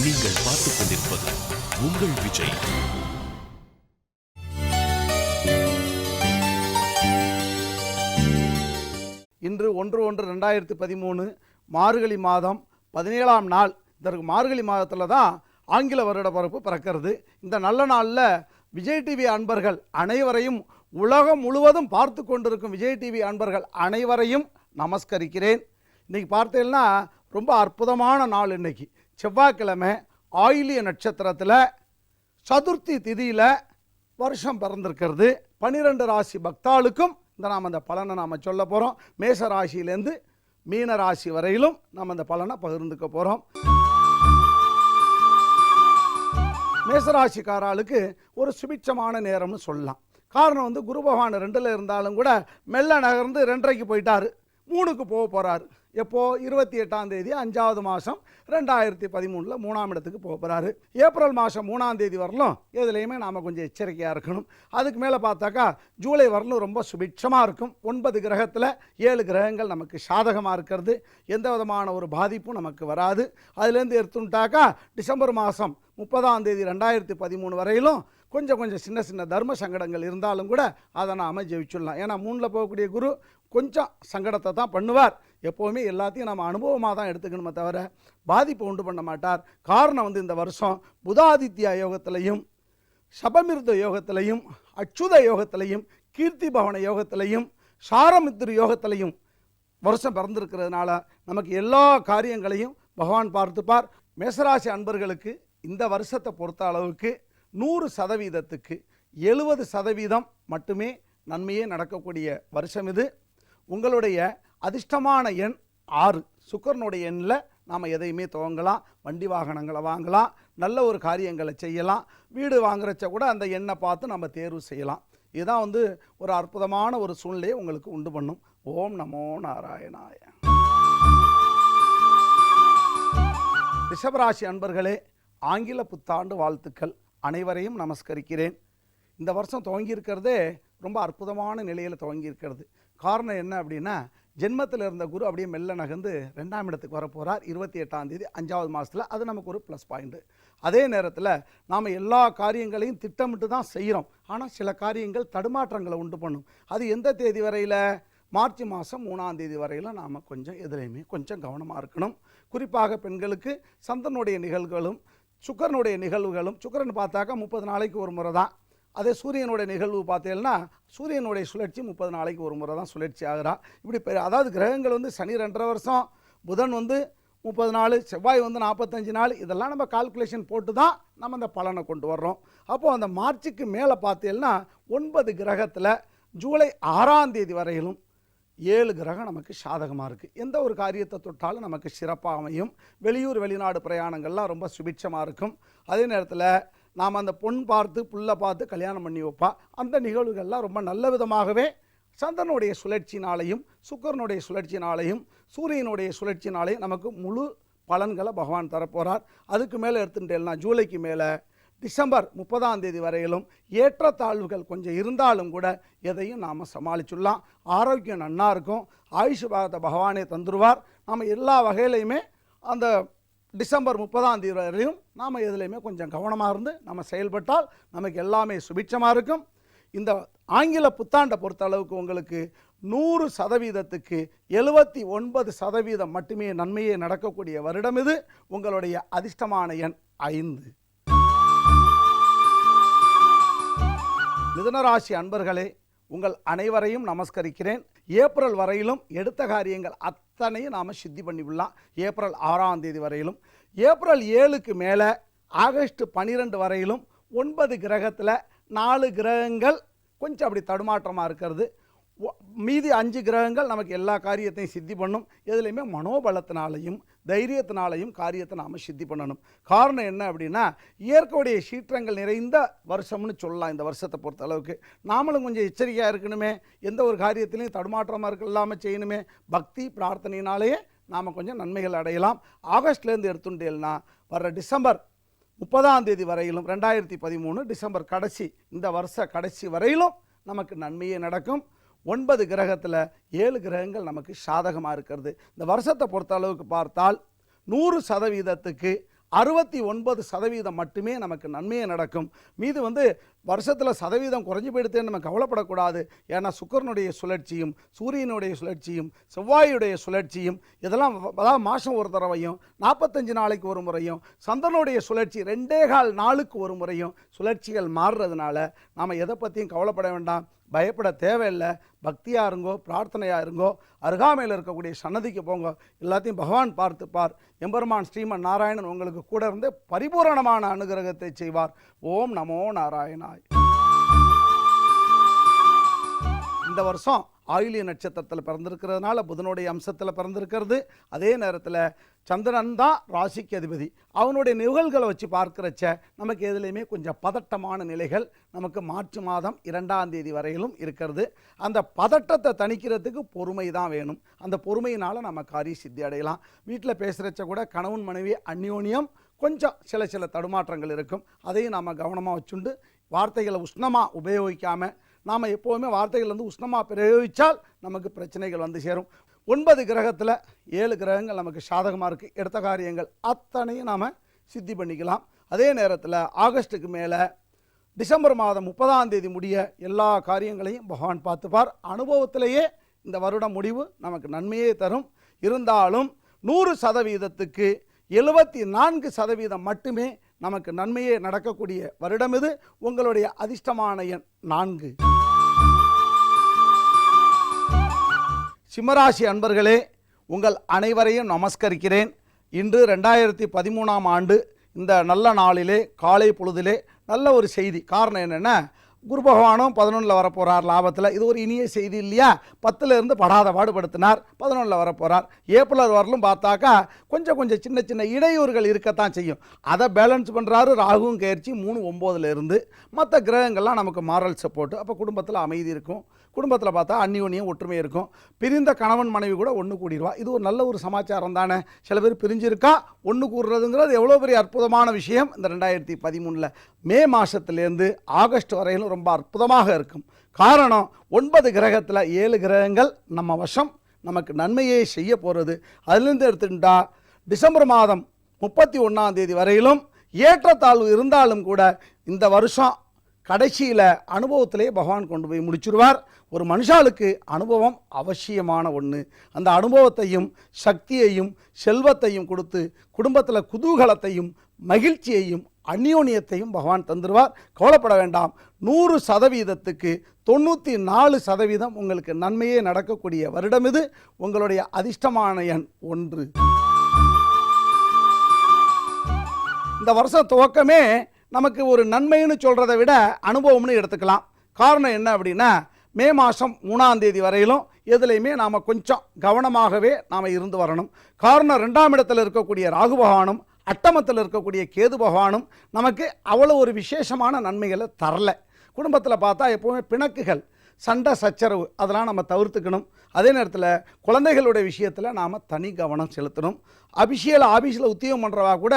நீங்கள் பார்த்துக் கொண்டிருப்பது உங்கள் விஜய். இன்று 1/1/2013 மார்கழி மாதம் 17ஆம் நாள். இதற்கு மார்கழி மாதத்தில் தான் ஆங்கில வருட பிறப்பு பிறக்கிறது. இந்த நல்ல நாளில் விஜய் டிவி அன்பர்கள் அனைவரையும், உலகம் முழுவதும் பார்த்து கொண்டிருக்கும் விஜய் டிவி அன்பர்கள் அனைவரையும் நமஸ்கரிக்கிறேன். இன்றைக்கி பார்த்தீங்கன்னா ரொம்ப அற்புதமான நாள். இன்றைக்கி செவ்வாய்க்கிழமை, ஆயிலிய நட்சத்திரத்தில் சதுர்த்தி திதியில் வருஷம் பிறந்திருக்கிறது. 12 ராசி பக்தாளுக்கும் அந்த பலனை நாம் சொல்ல போகிறோம். மேச ராசியிலேருந்து மீன ராசி வரையிலும் நம்ம அந்த பலனை பகிர்ந்துக்க போகிறோம். மேசராசிக்காராளுக்கு ஒரு சுபிட்சமான நேரம்னு சொல்லலாம். காரணம் குரு பகவான் 2ல் இருந்தாலும் கூட மெல்ல நகர்ந்து 2:30க்கு போயிட்டார், 3க்கு போக போகிறாரு. எப்போ? 28ஆம் தேதி 5வது மாதம் 2013 3ஆம் இடத்துக்கு போக போகிறாரு. ஏப்ரல் மாதம் 3ஆம் தேதி வரலும் எதுலேயுமே நாம் கொஞ்சம் எச்சரிக்கையாக இருக்கணும். அதுக்கு மேலே பார்த்தாக்கா ஜூலை வரலும் ரொம்ப சுபிட்சமாக இருக்கும். 9 கிரகத்தில் 7 கிரகங்கள் நமக்கு சாதகமாக இருக்கிறது. எந்த விதமான ஒரு பாதிப்பும் நமக்கு வராது. அதுலேருந்து எடுத்துட்டாக்கா டிசம்பர் மாதம் 30ஆம் தேதி 2013 வரையிலும் கொஞ்சம் சின்ன சின்ன தர்ம சங்கடங்கள் இருந்தாலும் கூட அதை நாம் ஜெயிச்சுடலாம். ஏன்னா 3ல் போகக்கூடிய குரு கொஞ்சம் சங்கடத்தை தான் பண்ணுவார். எப்போவுமே எல்லாத்தையும் நம்ம அனுபவமாக தான் எடுத்துக்கணுமே தவிர பாதிப்பை உண்டு பண்ண மாட்டார். காரணம் இந்த வருஷம் புதாதித்யா யோகத்திலையும், சபமிருத யோகத்திலையும், அச்சுத யோகத்திலையும், கீர்த்தி பவன யோகத்திலையும், சாரமித்திரு யோகத்திலையும் வருஷம் பிறந்திருக்கிறதுனால நமக்கு எல்லா காரியங்களையும் பகவான் பார்த்துப்பார். மேசராசி அன்பர்களுக்கு இந்த வருஷத்தை பொறுத்த அளவுக்கு 100%க்கு 70% மட்டுமே நன்மையே நடக்கக்கூடிய வருஷம் இது. உங்களுடைய அதிர்ஷ்டமான எண் 6. சுக்கிரனுடைய எண்ணில் நாம் எதையுமே துவங்கலாம். வண்டி வாகனங்களை வாங்கலாம், நல்ல ஒரு காரியங்களை செய்யலாம். வீடு வாங்குறச்ச கூட அந்த எண்ணை பார்த்து நம்ம தேர்வு செய்யலாம். இதுதான் ஒரு அற்புதமான ஒரு சூழ்நிலையை உங்களுக்கு உண்டு பண்ணும். ஓம் நமோ நாராயணாய. ரிஷபராசி அன்பர்களே, ஆங்கில புத்தாண்டு வாழ்த்துக்கள். அனைவரையும் நமஸ்கரிக்கிறேன். இந்த வருஷம் துவங்கியிருக்கிறதே ரொம்ப அற்புதமான நிலையில் துவங்கியிருக்கிறது. காரணம் என்ன அப்படின்னா, ஜென்மத்தில் இருந்த குரு அப்படியே மெல்ல நகர்ந்து 2ஆம் இடத்துக்கு வரப்போகிறார் 28ஆம் தேதி 5வது மாதத்தில். அது நமக்கு ஒரு ப்ளஸ் பாயிண்ட்டு. அதே நேரத்தில் நாம் எல்லா காரியங்களையும் திட்டமிட்டு தான் செய்கிறோம். ஆனால் சில காரியங்கள் தடுமாற்றங்களை உண்டு பண்ணும். அது எந்த தேதி வரையில்? மார்ச் மாதம் 3ஆம் தேதி வரையில் நாம் கொஞ்சம் எதுலேயுமே கொஞ்சம் கவனமாக இருக்கணும். குறிப்பாக பெண்களுக்கு சந்திரனுடைய நிகழ்வுகளும் சுக்கிரனுடைய நிகழ்வுகளும், சுக்கிரன் பார்த்தாக்கா 30 நாளைக்கு ஒரு முறை தான். அதே சூரியனுடைய நிகழ்வு பார்த்தீங்கன்னா சூரியனுடைய சுழற்சி 30 நாளைக்கு ஒரு முறை தான் சுழற்சி ஆகிறா. இப்படி அதாவது கிரகங்கள் சனி 2.5 வருஷம், புதன் 30 நாள், செவ்வாய் 45 நாள், இதெல்லாம் நம்ம கால்குலேஷன் போட்டு தான் நம்ம அந்த பலனை கொண்டு வர்றோம். அப்போது அந்த மார்ச்சுக்கு மேலே பார்த்தீங்கன்னா 9 கிரகத்தில் ஜூலை 6ஆம் தேதி வரையிலும் 7 கிரகம் நமக்கு சாதகமாக இருக்குது. எந்த ஒரு காரியத்தை தொட்டாலும் நமக்கு சிறப்பாக அமையும். வெளியூர் வெளிநாடு பிரயாணங்கள்லாம் ரொம்ப சுபிட்சமாக இருக்கும். அதே நேரத்தில் நாம் அந்த பொன் பார்த்து புல்லை பார்த்து கல்யாணம் பண்ணி வைப்பா. அந்த நிகழ்வுகள்லாம் ரொம்ப நல்ல விதமாகவே சந்திரனுடைய சுழற்சினாலையும், சுக்கிரனுடைய சுழற்சினாலையும், சூரியனுடைய சுழற்சினாலையும் நமக்கு முழு பலன்களை பகவான் தரப்போகிறார். அதுக்கு மேலே எடுத்துட்டேன்னா ஜூலைக்கு மேலே டிசம்பர் 30ஆம் தேதி வரையிலும் ஏற்றத்தாழ்வுகள் கொஞ்சம் இருந்தாலும் கூட எதையும் நாம் சமாளிச்சுடலாம். ஆரோக்கியம் நன்னா இருக்கும். ஆயுஷ் பாகத்தை பகவானே தந்துடுவார். நாம் எல்லா வகையிலையுமே அந்த டிசம்பர் 30ஆம் தேதி வரையும் நாம் எதுலேயுமே கொஞ்சம் கவனமாக இருந்து நம்ம செயல்பட்டால் நமக்கு எல்லாமே சுபிட்சமாக இருக்கும். இந்த ஆங்கில புத்தாண்டை பொறுத்த அளவுக்கு உங்களுக்கு 100%க்கு 79% மட்டுமே நன்மையே நடக்கக்கூடிய வருடம் இது. உங்களுடைய அதிர்ஷ்டமான எண் 5. மிதுனராசி அன்பர்களே, உங்கள் அனைவரையும் நமஸ்கரிக்கிறேன். ஏப்ரல் வரையிலும் எடுத்த காரியங்கள் அத்தனையும் நாம் சித்தி பண்ணிவிடலாம். ஏப்ரல் 6ஆம் தேதி வரையிலும், ஏப்ரல் 7க்கு மேலே ஆகஸ்ட் 12 வரையிலும் 9 கிரகத்தில் 4 கிரகங்கள் கொஞ்சம் அப்படி தடுமாற்றமாக இருக்கிறது. மீதி 5 கிரகங்கள் நமக்கு எல்லா காரியத்தையும் சித்தி பண்ணும். எதுலேயுமே மனோபலத்தினாலையும் தைரியத்தினாலையும் காரியத்தை நாம் சித்தி பண்ணணும். காரணம் என்ன அப்படின்னா, இயற்கையுடைய சீற்றங்கள் நிறைந்த வருஷம்னு சொல்லலாம். இந்த வருஷத்தை பொறுத்த அளவுக்கு நாமளும் கொஞ்சம் எச்சரிக்கையாக இருக்கணுமே. எந்த ஒரு காரியத்திலையும் தடுமாற்றமாக இல்லாமல் செய்யணுமே. பக்தி பிரார்த்தனையினாலேயே நாம் கொஞ்சம் நன்மைகள் அடையலாம். ஆகஸ்ட்லேருந்து எடுத்துட்டேன்னா வர்ற டிசம்பர் 30ஆம் தேதி வரையிலும் 2013 டிசம்பர் கடைசி, இந்த வருஷ கடைசி வரையிலும் நமக்கு நன்மையே நடக்கும். 9 கிரகத்தில் 7 கிரகங்கள் நமக்கு சாதகமாக இருக்கிறது. இந்த வருஷத்தை பொறுத்த அளவுக்கு பார்த்தால் 100%க்கு 69% மட்டுமே நமக்கு நன்மையே நடக்கும். மீது வருஷத்தில் சதவீதம் குறைஞ்சி போயிடுத்தேன்னு நம்ம கவலைப்படக்கூடாது. ஏன்னா சுக்கிரனுடைய சுழற்சியும் சூரியனுடைய சுழற்சியும் செவ்வாயுடைய சுழற்சியும் இதெல்லாம் அதாவது மாதம் ஒரு தடவையும் 45 நாளைக்கு ஒரு முறையும் சந்திரனுடைய சுழற்சி 2.25 நாளுக்கு ஒரு முறையும் சுழற்சிகள் மாறுறதுனால நாம் எதை பற்றியும் கவலைப்பட வேண்டாம், பயப்பட தேவையில்லை. பக்தியாக இருங்கோ, பிரார்த்தனையாக இருங்கோ, அருகாமையில் இருக்கக்கூடிய சன்னதிக்கு போங்க, எல்லாத்தையும் பகவான் பார்த்துப்பார். எம்பெருமான் ஸ்ரீமன் நாராயணன் உங்களுக்கு கூட இருந்து பரிபூரணமான அனுகிரகத்தை செய்வார். ஓம் நமோ நாராயணாய். இந்த வருஷம் ஆயிலிய நட்சத்திரத்தில் பிறந்திருக்கிறதுனால புதனுடைய அம்சத்தில் பிறந்திருக்கிறது. அதே நேரத்தில் சந்திரன் தான் ராசிக்கு அதிபதி. அவனுடைய நிகழ்களை வச்சு பார்க்கிறச்ச நமக்கு எதுலேயுமே கொஞ்சம் பதட்டமான நிலைகள் நமக்கு மார்ச் மாதம் 2ஆம் தேதி வரையிலும் இருக்கிறது. அந்த பதட்டத்தை தணிக்கிறதுக்கு பொறுமை தான் வேணும். அந்த பொறுமையினால் நம்ம காரிய சித்தி அடையலாம். வீட்டில் பேசுகிறச்ச கூட கணவன் மனைவி அந்யோன்யம் கொஞ்சம் சில தடுமாற்றங்கள் இருக்கும். அதையும் நாம் கவனமாக வச்சுண்டு வார்த்தைகளை உஷ்ணமாக உபயோகிக்காமல் நாம் எப்போவுமே வார்த்தைகள் உஷ்ணமாக பிரயோகித்தால் நமக்கு பிரச்சனைகள் சேரும். 9 கிரகத்தில் 7 கிரகங்கள் நமக்கு சாதகமாக இருக்குது. எடுத்த காரியங்கள் அத்தனையும் நாம் சித்தி பண்ணிக்கலாம். அதே நேரத்தில் ஆகஸ்ட்டுக்கு மேலே டிசம்பர் மாதம் 30ஆம் தேதி முடிய எல்லா காரியங்களையும் பகவான் பார்த்துப்பார். அனுபவத்திலேயே இந்த வருடம் முடிவு நமக்கு நன்மையே தரும். இருந்தாலும் 100%க்கு 74% மட்டுமே நமக்கு நன்மையே நடக்கக்கூடிய வருடம் இது. உங்களுடைய அதிர்ஷ்டமான எண் 4. சிம்மராசி அன்பர்களே, உங்கள் அனைவரையும் நமஸ்கரிக்கிறேன். இன்று 2013ஆம் ஆண்டு இந்த நல்ல நாளிலே காலை பொழுதிலே நல்ல ஒரு செய்தி. காரணம் என்னென்னா, குரு பகவானும் 11ல் வரப்போகிறார் லாபத்தில். இது ஒரு இனிய செய்தி இல்லையா? 10லேருந்து படாத பாடுபடுத்தினார், 11ல் வரப்போகிறார். ஏப்ரல் வரலும் பார்த்தாக்கா கொஞ்சம் சின்ன இடையூறுகள் இருக்கத்தான் செய்யும். அதை பேலன்ஸ் பண்ணுறாரு ராகுவும் கயிற்சி 3/9 மற்ற கிரகங்கள்லாம் நமக்கு மாரல் சப்போர்ட்டு. அப்போ குடும்பத்தில் அமைதி இருக்கும். குடும்பத்தில் பார்த்தா அந்யோன்யம் ஒற்றுமை இருக்கும். பிரிந்த கணவன் மனைவி கூட ஒன்று கூடிடுவா. இது ஒரு நல்ல ஒரு சமாச்சாரம் தானே. சில பேர் பிரிஞ்சிருக்கா, ஒன்று கூடுறதுங்கிறது எவ்வளோ பெரிய அற்புதமான விஷயம். இந்த 2013 மே மாதத்துலேருந்து ஆகஸ்ட் வரையிலும் ரொம்ப அற்புதமாக இருக்கும். காரணம் 9 கிரகத்தில் 7 கிரகங்கள் நம்ம வசம், நமக்கு நன்மையை செய்ய போகிறது. அதுலேருந்து எடுத்துட்டா டிசம்பர் மாதம் 31ஆம் தேதி வரையிலும் ஏற்றத்தாழ்வு இருந்தாலும் கூட இந்த வருஷம் கடைசியில் அனுபவத்திலே பகவான் கொண்டு போய் முடிச்சிருவார். ஒரு மனுஷாளுக்கு அனுபவம் அவசியமான ஒன்று. அந்த அனுபவத்தையும் சக்தியையும் செல்வத்தையும் கொடுத்து குடும்பத்தில் குதூகலத்தையும் மகிழ்ச்சியையும் அந்யோன்யத்தையும் பகவான் தந்துடுவார். கவலைப்பட வேண்டாம். 100%க்கு 94% உங்களுக்கு நன்மையே நடக்கக்கூடிய வருடம் இது. உங்களுடைய அதிர்ஷ்டமான எண் 1. இந்த வருஷம் துவக்கமே நமக்கு ஒரு நன்மைன்னு சொல்கிறத விட அனுபவம்னு எடுத்துக்கலாம். காரணம் என்ன அப்படின்னா, மே மாதம் 3ஆம் தேதி வரையிலும் எதுலேயுமே நாம் கொஞ்சம் கவனமாகவே நாம் இருந்து வரணும். காரணம் 2ஆம் இடத்தில் இருக்கக்கூடிய ராகு பகவானும் அட்டமத்தில் இருக்கக்கூடிய கேது பகவானும் நமக்கு அவ்வளோ ஒரு விசேஷமான நன்மைகளை தரல. குடும்பத்தில் பார்த்தா எப்போவுமே பிணக்குகள், சண்டை சச்சரவு அதெல்லாம் நம்ம தவிர்த்துக்கணும். அதே நேரத்தில் குழந்தைகளுடைய விஷயத்தில் நாம் தனி கவனம் செலுத்தணும். ஆஃபீஸில் உத்தியோகம் பண்ணுறவா கூட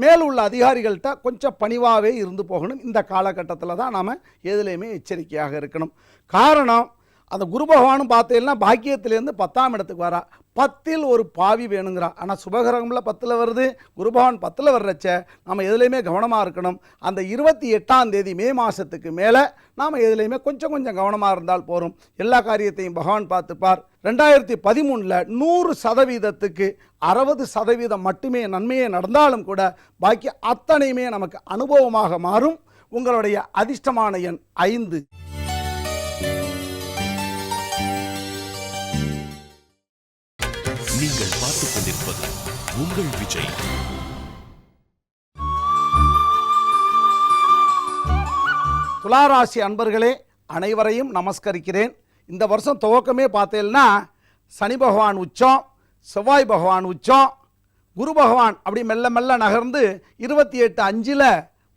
மேல் உள்ள அதிகாரிகள்கிட்ட கொஞ்சம் பணிவாகவே இருந்து போகணும். இந்த காலகட்டத்தில் தான் நாம் எதுலேயுமே எச்சரிக்கையாக இருக்கணும். காரணம், அந்த குரு பகவானும் பார்த்தீங்கன்னா பாக்கியத்திலேருந்து 10ஆம் இடத்துக்கு வரா. 10ல் ஒரு பாவி வேணுங்கிறா. ஆனால் சுபகிரகமில் 10ல் வருது, குரு பகவான் 10ல் வர்றச்ச நம்ம எதுலேயுமே கவனமாக இருக்கணும். அந்த 28ஆம் தேதி மே மாதத்துக்கு மேலே நாம் எதுலேயுமே கொஞ்சம் கவனமாக இருந்தால் போகும். எல்லா காரியத்தையும் பகவான் பார்த்துப்பார். 2013 100%க்கு 60% மட்டுமே நன்மையே நடந்தாலும் கூட பாக்கி அத்தனையுமே நமக்கு அனுபவமாக மாறும். உங்களுடைய அதிர்ஷ்டமான எண் 5. நீங்கள் பார்த்துக் கொண்டிருப்பது உங்கள் விஜய். துளாராசி அன்பர்களே, அனைவரையும் நமஸ்கரிக்கிறேன். இந்த வருஷம் துவக்கமே பார்த்தேன்னா சனி பகவான் உச்சம், செவ்வாய் பகவான் உச்சம், குரு பகவான் அப்படி மெல்ல நகர்ந்து 28/5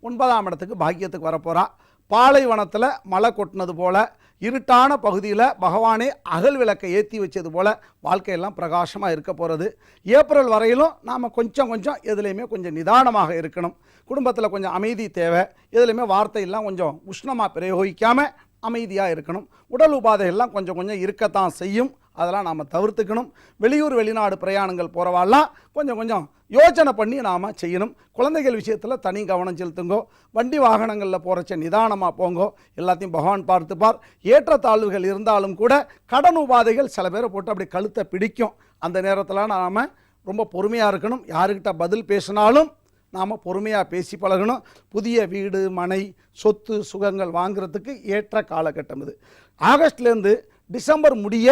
9ஆம் இடத்துக்கு பாக்கியத்துக்கு வரப்போகிறா. பாலைவனத்தில் மழை கொட்டினது போல, இருட்டான பகுதியில் பகவானே அகல் விளக்கை ஏற்றி வச்சது போல் வாழ்க்கையெல்லாம் பிரகாசமாக இருக்க போகிறது. ஏப்ரல் வரையிலும் நாம் கொஞ்சம் எதுலேயுமே கொஞ்சம் நிதானமாக இருக்கணும். குடும்பத்தில் கொஞ்சம் அமைதி தேவை. எதுலேயுமே வார்த்தையெல்லாம் கொஞ்சம் உஷ்ணமாக பிரயோகிக்காமல் அமைதியாக இருக்கணும். உடல் உபாதைகள்லாம் கொஞ்சம் இருக்கத்தான் செய்யும். அதெல்லாம் நாம் தவிர்த்துக்கணும். வெளியூர் வெளிநாடு பிரயாணங்கள் போகிறவாலாம் கொஞ்சம் கொஞ்சம் யோசனை பண்ணி நாம் செய்யணும். குழந்தைகள் விஷயத்தில் தனி கவனம் செலுத்துங்கோ. வண்டி வாகனங்களில் போகிறச்ச நிதானமாக போங்கோ. எல்லாத்தையும் பகவான் பார்த்துப்பார். ஏற்றத்தாழ்வுகள் இருந்தாலும் கூட கடன் உபாதைகள் சில பேரை போட்டு அப்படி கழுத்தை பிடிக்கும். அந்த நேரத்தில் நாம் ரொம்ப பொறுமையாக இருக்கணும். யாருக்கிட்ட பதில் பேசினாலும் நாம் பொறுமையாக பேசி பழகணும். புதிய வீடு மனை சொத்து சுகங்கள் வாங்குறதுக்கு ஏற்ற காலகட்டம் இது. ஆகஸ்ட்லேருந்து டிசம்பர் முடிய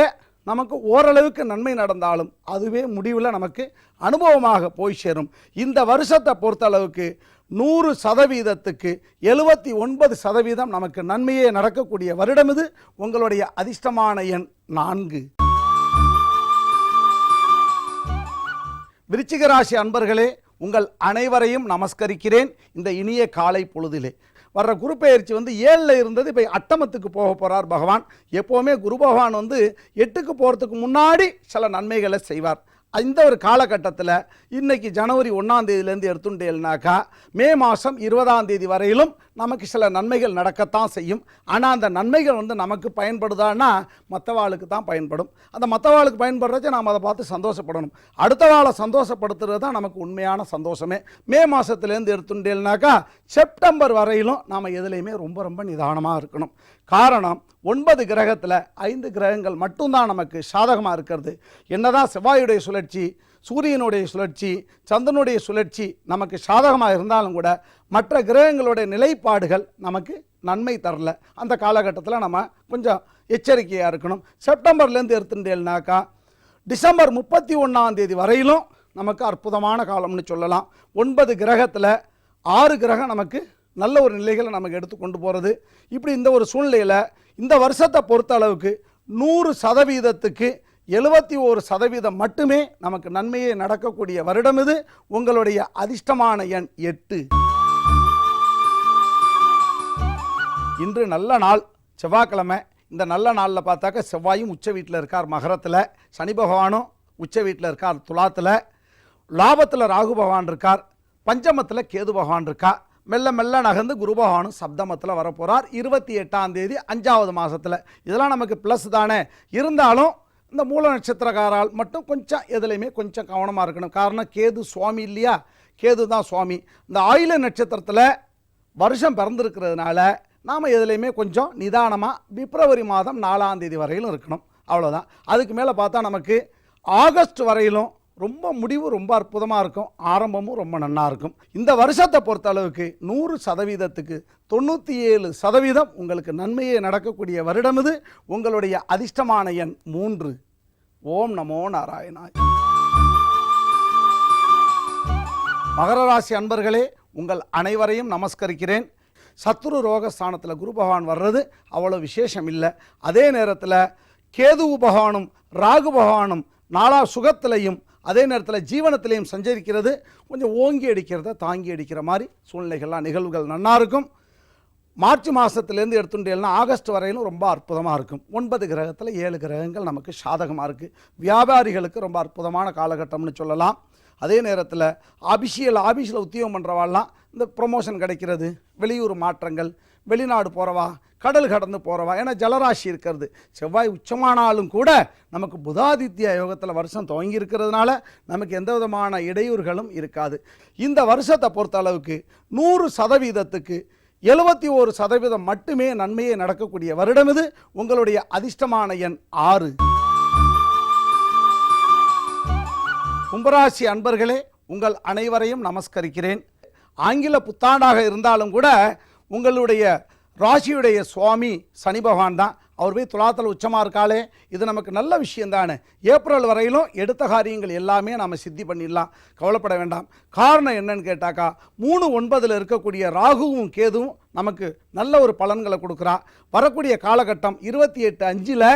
நமக்கு ஓரளவுக்கு நன்மை நடந்தாலும் அதுவே முடிவில் நமக்கு அனுபவமாக போய் சேரும். இந்த வருஷத்தை பொறுத்தளவுக்கு 100%க்கு 79% நமக்கு நன்மையே நடக்கக்கூடிய வருடம் இது. உங்களுடைய அதிர்ஷ்டமான எண் 4. விருச்சிக ராசி அன்பர்களே, உங்கள் அனைவரையும் நமஸ்கரிக்கிறேன். இந்த இனிய காலை பொழுதிலே வர்ற குரு பெயர்ச்சி 7ல் இருந்தது, இப்போ அட்டமத்துக்கு போக போகிறார் பகவான். எப்போவுமே குரு பகவான் 8க்கு போகிறதுக்கு முன்னாடி சில நன்மைகளை செய்வார். இந்த ஒரு காலகட்டத்தில் இன்னைக்கு ஜனவரி 1ஆம் தேதியிலேருந்து எடுத்துட்டேன்னாக்கா மே மாதம் 20ஆம் தேதி வரையிலும் நமக்கு சில நன்மைகள் நடக்கத்தான் செய்யும். ஆனால் அந்த நன்மைகள் நமக்கு பயன்படுதான்னா மற்றவாளுக்கு தான் பயன்படும். அந்த மற்றவாளுக்கு பயன்படுறச்ச நாம் அதை பார்த்து சந்தோஷப்படணும். அடுத்த வாழை சந்தோஷப்படுத்துறது தான் நமக்கு உண்மையான சந்தோஷமே. மே மாதத்துலேருந்து எடுத்துட்டேன்னாக்கா செப்டம்பர் வரையிலும் நாம் எதுலேயுமே ரொம்ப ரொம்ப நிதானமாக இருக்கணும். காரணம் 9 கிரகத்தில் 5 கிரகங்கள் மட்டும்தான் நமக்கு சாதகமாக இருக்கிறது. என்னதான் செவ்வாயுடைய சுழற்சி, சூரியனுடைய சுழற்சி, சந்திரனுடைய சுழற்சி நமக்கு சாதகமாக இருந்தாலும் கூட மற்ற கிரகங்களுடைய நிலைப்பாடுகள் நமக்கு நன்மை தரல. அந்த காலகட்டத்தில் நம்ம கொஞ்சம் எச்சரிக்கையாக இருக்கணும். செப்டம்பர்லேருந்து எடுத்துட்டேன்னாக்கா டிசம்பர் 31ஆம் தேதி வரையிலும் நமக்கு அற்புதமான காலம்னு சொல்லலாம். 9 கிரகத்தில் 6 கிரகம் நமக்கு நல்ல ஒரு நிலைகளை நமக்கு எடுத்து கொண்டு போகிறது. இப்படி இந்த ஒரு சூழ்நிலையில் இந்த வருஷத்தை பொறுத்த அளவுக்கு 100%க்கு 71% மட்டுமே நமக்கு நன்மையே நடக்கக்கூடிய வருடம் இது. உங்களுடைய அதிர்ஷ்டமான எண் 8. இன்று நல்ல நாள், செவ்வாய்க்கிழமை. இந்த நல்ல நாளில் பார்த்தாக்க செவ்வாயும் உச்ச வீட்டில் இருக்கார் மகரத்தில், சனி பகவானும் உச்ச வீட்டில் இருக்கார் துலாத்தில், லாபத்தில் ராகு பகவான் இருக்கார், பஞ்சமத்தில் கேது பகவான் இருக்கா. மெல்ல மெல்ல நகர்ந்து குரு பகவானும் சப்தமத்தில் வரப்போகிறார் 28ஆம் தேதி 5வது மாதத்தில். இதெல்லாம் நமக்கு ப்ளஸ் தானே. இருந்தாலும் இந்த மூல நட்சத்திரக்காரால் மட்டும் கொஞ்சம் எதுலையுமே கொஞ்சம் கவனமாக இருக்கணும். காரணம் கேது சுவாமி இல்லையா, கேது தான் சுவாமி. இந்த ஆயில நட்சத்திரத்தில் வருஷம் பிறந்திருக்கிறதுனால நாம் எதுலையுமே கொஞ்சம் நிதானமாக பிப்ரவரி மாதம் 4ஆம் தேதி வரையிலும் இருக்கணும். அவ்வளோதான். அதுக்கு மேலே பார்த்தா நமக்கு ஆகஸ்ட் வரையிலும் ரொம்ப முடிவு ரொம்ப அற்புதமாக இருக்கும். ஆரம்பமும் ரொம்ப நல்லா இருக்கும். இந்த வருஷத்தை பொறுத்த அளவுக்கு 100%க்கு 97% உங்களுக்கு நன்மையே நடக்கக்கூடிய வருடம் இது. உங்களுடைய அதிர்ஷ்டமான எண் 3. ஓம் நமோ நாராயணாய். மகர ராசி அன்பர்களே, உங்கள் அனைவரையும் நமஸ்கரிக்கிறேன். சத்ரு ரோகஸ்தானத்தில் குரு பகவான் வர்றது அவ்வளோ விசேஷம் இல்லை. அதே நேரத்தில் கேது பகவானும் ராகு பகவானும் 4 சுகத்திலையும் அதே நேரத்தில் ஜீவனத்திலையும் சஞ்சரிக்கிறது. கொஞ்சம் ஓங்கி அடிக்கிறத தாங்கி அடிக்கிற மாதிரி சூழ்நிலைகள்லாம் நிகழ்வுகள் நல்லா இருக்கும். மார்ச் மாதத்துலேருந்து எடுத்துட்டேன்னா ஆகஸ்ட் வரையிலும் ரொம்ப அற்புதமாக இருக்கும். 9 கிரகத்தில் 7 கிரகங்கள் நமக்கு சாதகமாக இருக்குது. வியாபாரிகளுக்கு ரொம்ப அற்புதமான காலகட்டம்னு சொல்லலாம். அதே நேரத்தில் ஆபீஸில் உத்தியோகம் பண்ணுறவாள்லாம் இந்த ப்ரொமோஷன் கிடைக்கிறது, வெளியூர் மாற்றங்கள், வெளிநாடு போகிறவா, கடல் கடந்து போகிறவா. ஏன்னா ஜலராசி இருக்கிறது. செவ்வாய் உச்சமானாலும் கூட நமக்கு புதாதித்ய யோகத்தில் வருஷம் துவங்கி இருக்கிறதுனால நமக்கு எந்த விதமான இடையூறுகளும் இருக்காது. இந்த வருஷத்தை பொறுத்த அளவுக்கு 100%க்கு 71% மட்டுமே நன்மையே நடக்கக்கூடிய வருடம் இது. உங்களுடைய அதிர்ஷ்டமான எண் 6. கும்பராசி அன்பர்களே, உங்கள் அனைவரையும் நமஸ்கரிக்கிறேன். ஆங்கில புத்தாண்டாக இருந்தாலும் கூட உங்களுடைய ராசியுடைய சுவாமி சனி பகவான் தான். அவர் போய் துலாத்தில் உச்சமாக இருக்காளே, இது நமக்கு நல்ல விஷயந்தானே. ஏப்ரல் வரையிலும் எடுத்த காரியங்கள் எல்லாமே நாம் சித்தி பண்ணிடலாம், கவலைப்பட வேண்டாம். காரணம் என்னன்னு கேட்டாக்கா 3-9 இருக்கக்கூடிய ராகுவும் கேதுவும் நமக்கு நல்ல ஒரு பலன்களை கொடுக்குறா. வரக்கூடிய காலகட்டம் 28-5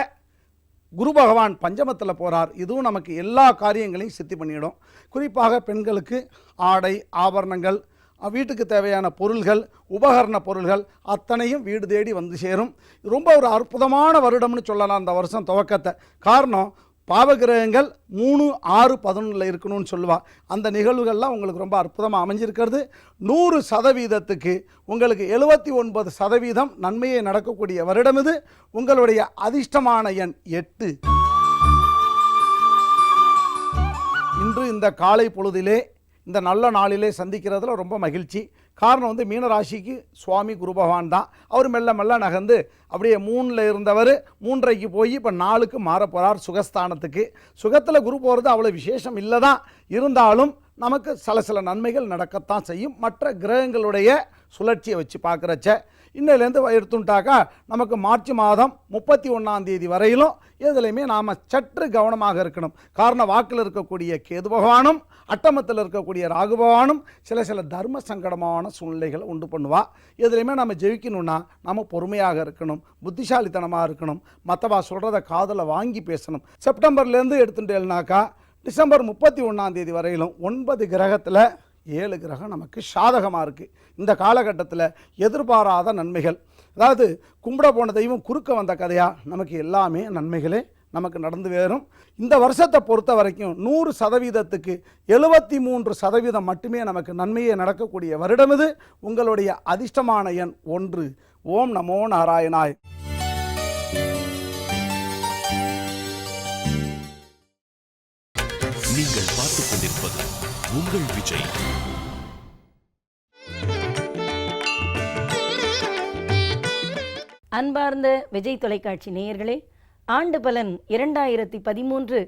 குரு பகவான் பஞ்சமத்தில் போகிறார். இதுவும் நமக்கு எல்லா காரியங்களையும் சித்தி பண்ணிடும். குறிப்பாக பெண்களுக்கு ஆடை ஆபரணங்கள், வீட்டுக்கு தேவையான பொருள்கள், உபகரண பொருள்கள் அத்தனையும் வீடு தேடி வந்து சேரும். ரொம்ப ஒரு அற்புதமான வருடம்னு சொல்லலாம் இந்த வருஷம் துவக்கத்தை. காரணம் பாவகிரகங்கள் 3, 6, 11 இருக்கணும்னு சொல்லுவாள். அந்த நிகழ்வுகள்லாம் உங்களுக்கு ரொம்ப அற்புதமாக அமைஞ்சிருக்கிறது. 100%க்கு உங்களுக்கு 79% நன்மையை நடக்கக்கூடிய வருடம் இது. உங்களுடைய அதிர்ஷ்டமான எண் 8. இன்று இந்த காலை பொழுதிலே இந்த நல்ல நாளிலே சந்திக்கிறதுல ரொம்ப மகிழ்ச்சி. காரணம் வந்து மீனராசிக்கு சுவாமி குரு பகவான் தான். அவர் மெல்ல மெல்ல நகர்ந்து அப்படியே 3ல் இருந்தவர் 3:30க்கு போய் இப்போ 4க்கு மாற போகிறார் சுகஸ்தானத்துக்கு. சுகத்தில் குரு போகிறது அவ்வளோ விசேஷம் இல்லை தான், இருந்தாலும் நமக்கு சில நன்மைகள் நடக்கத்தான் செய்யும். மற்ற கிரகங்களுடைய சுழற்சியை வச்சு பார்க்குறச்ச இன்னிலேருந்து எடுத்துட்டாக்கா நமக்கு மார்ச் மாதம் 31ஆம் தேதி வரையிலும் எதுலையுமே நாம் சற்று கவனமாக இருக்கணும். காரணம் வாக்கில் இருக்கக்கூடிய கேது பகவானும் அட்டமத்தில் இருக்கக்கூடிய ராகு பகவானும் சில தர்ம சங்கடமான சூழ்நிலைகளை உண்டு பண்ணுவா. எதுலையுமே நம்ம ஜெயிக்கணும்னா நம்ம பொறுமையாக இருக்கணும், புத்திசாலித்தனமாக இருக்கணும், மற்றவா சொல்கிறத காதில் வாங்கி பேசணும். செப்டம்பர்லேருந்து எடுத்துட்டேன்னாக்கா டிசம்பர் 31ஆம் தேதி வரையிலும் 9 கிரகத்தில் 7 கிரகம் நமக்கு சாதகமாக இருக்குது. இந்த காலகட்டத்தில் எதிர்பாராத நன்மைகள், அதாவது கும்பிட போன தெய்வம் குறுக்க வந்த கதையாக நமக்கு எல்லாமே நன்மைகளே நமக்கு நடந்து வேறும். இந்த வருஷத்தை பொறுத்த வரைக்கும் 100%க்கு 73% மட்டுமே நமக்கு நன்மையே நடக்கக்கூடிய வருடம் இது. உங்களுடைய அதிர்ஷ்டமான எண் 1. ஓம் நமோ நாராயணாய். நீங்கள் பார்த்துக் கொண்டிருப்பது உங்கள் விஜய். அன்பார்ந்த விஜய் தொலைக்காட்சி நேயர்களே, ஆண்டு பலன் 2013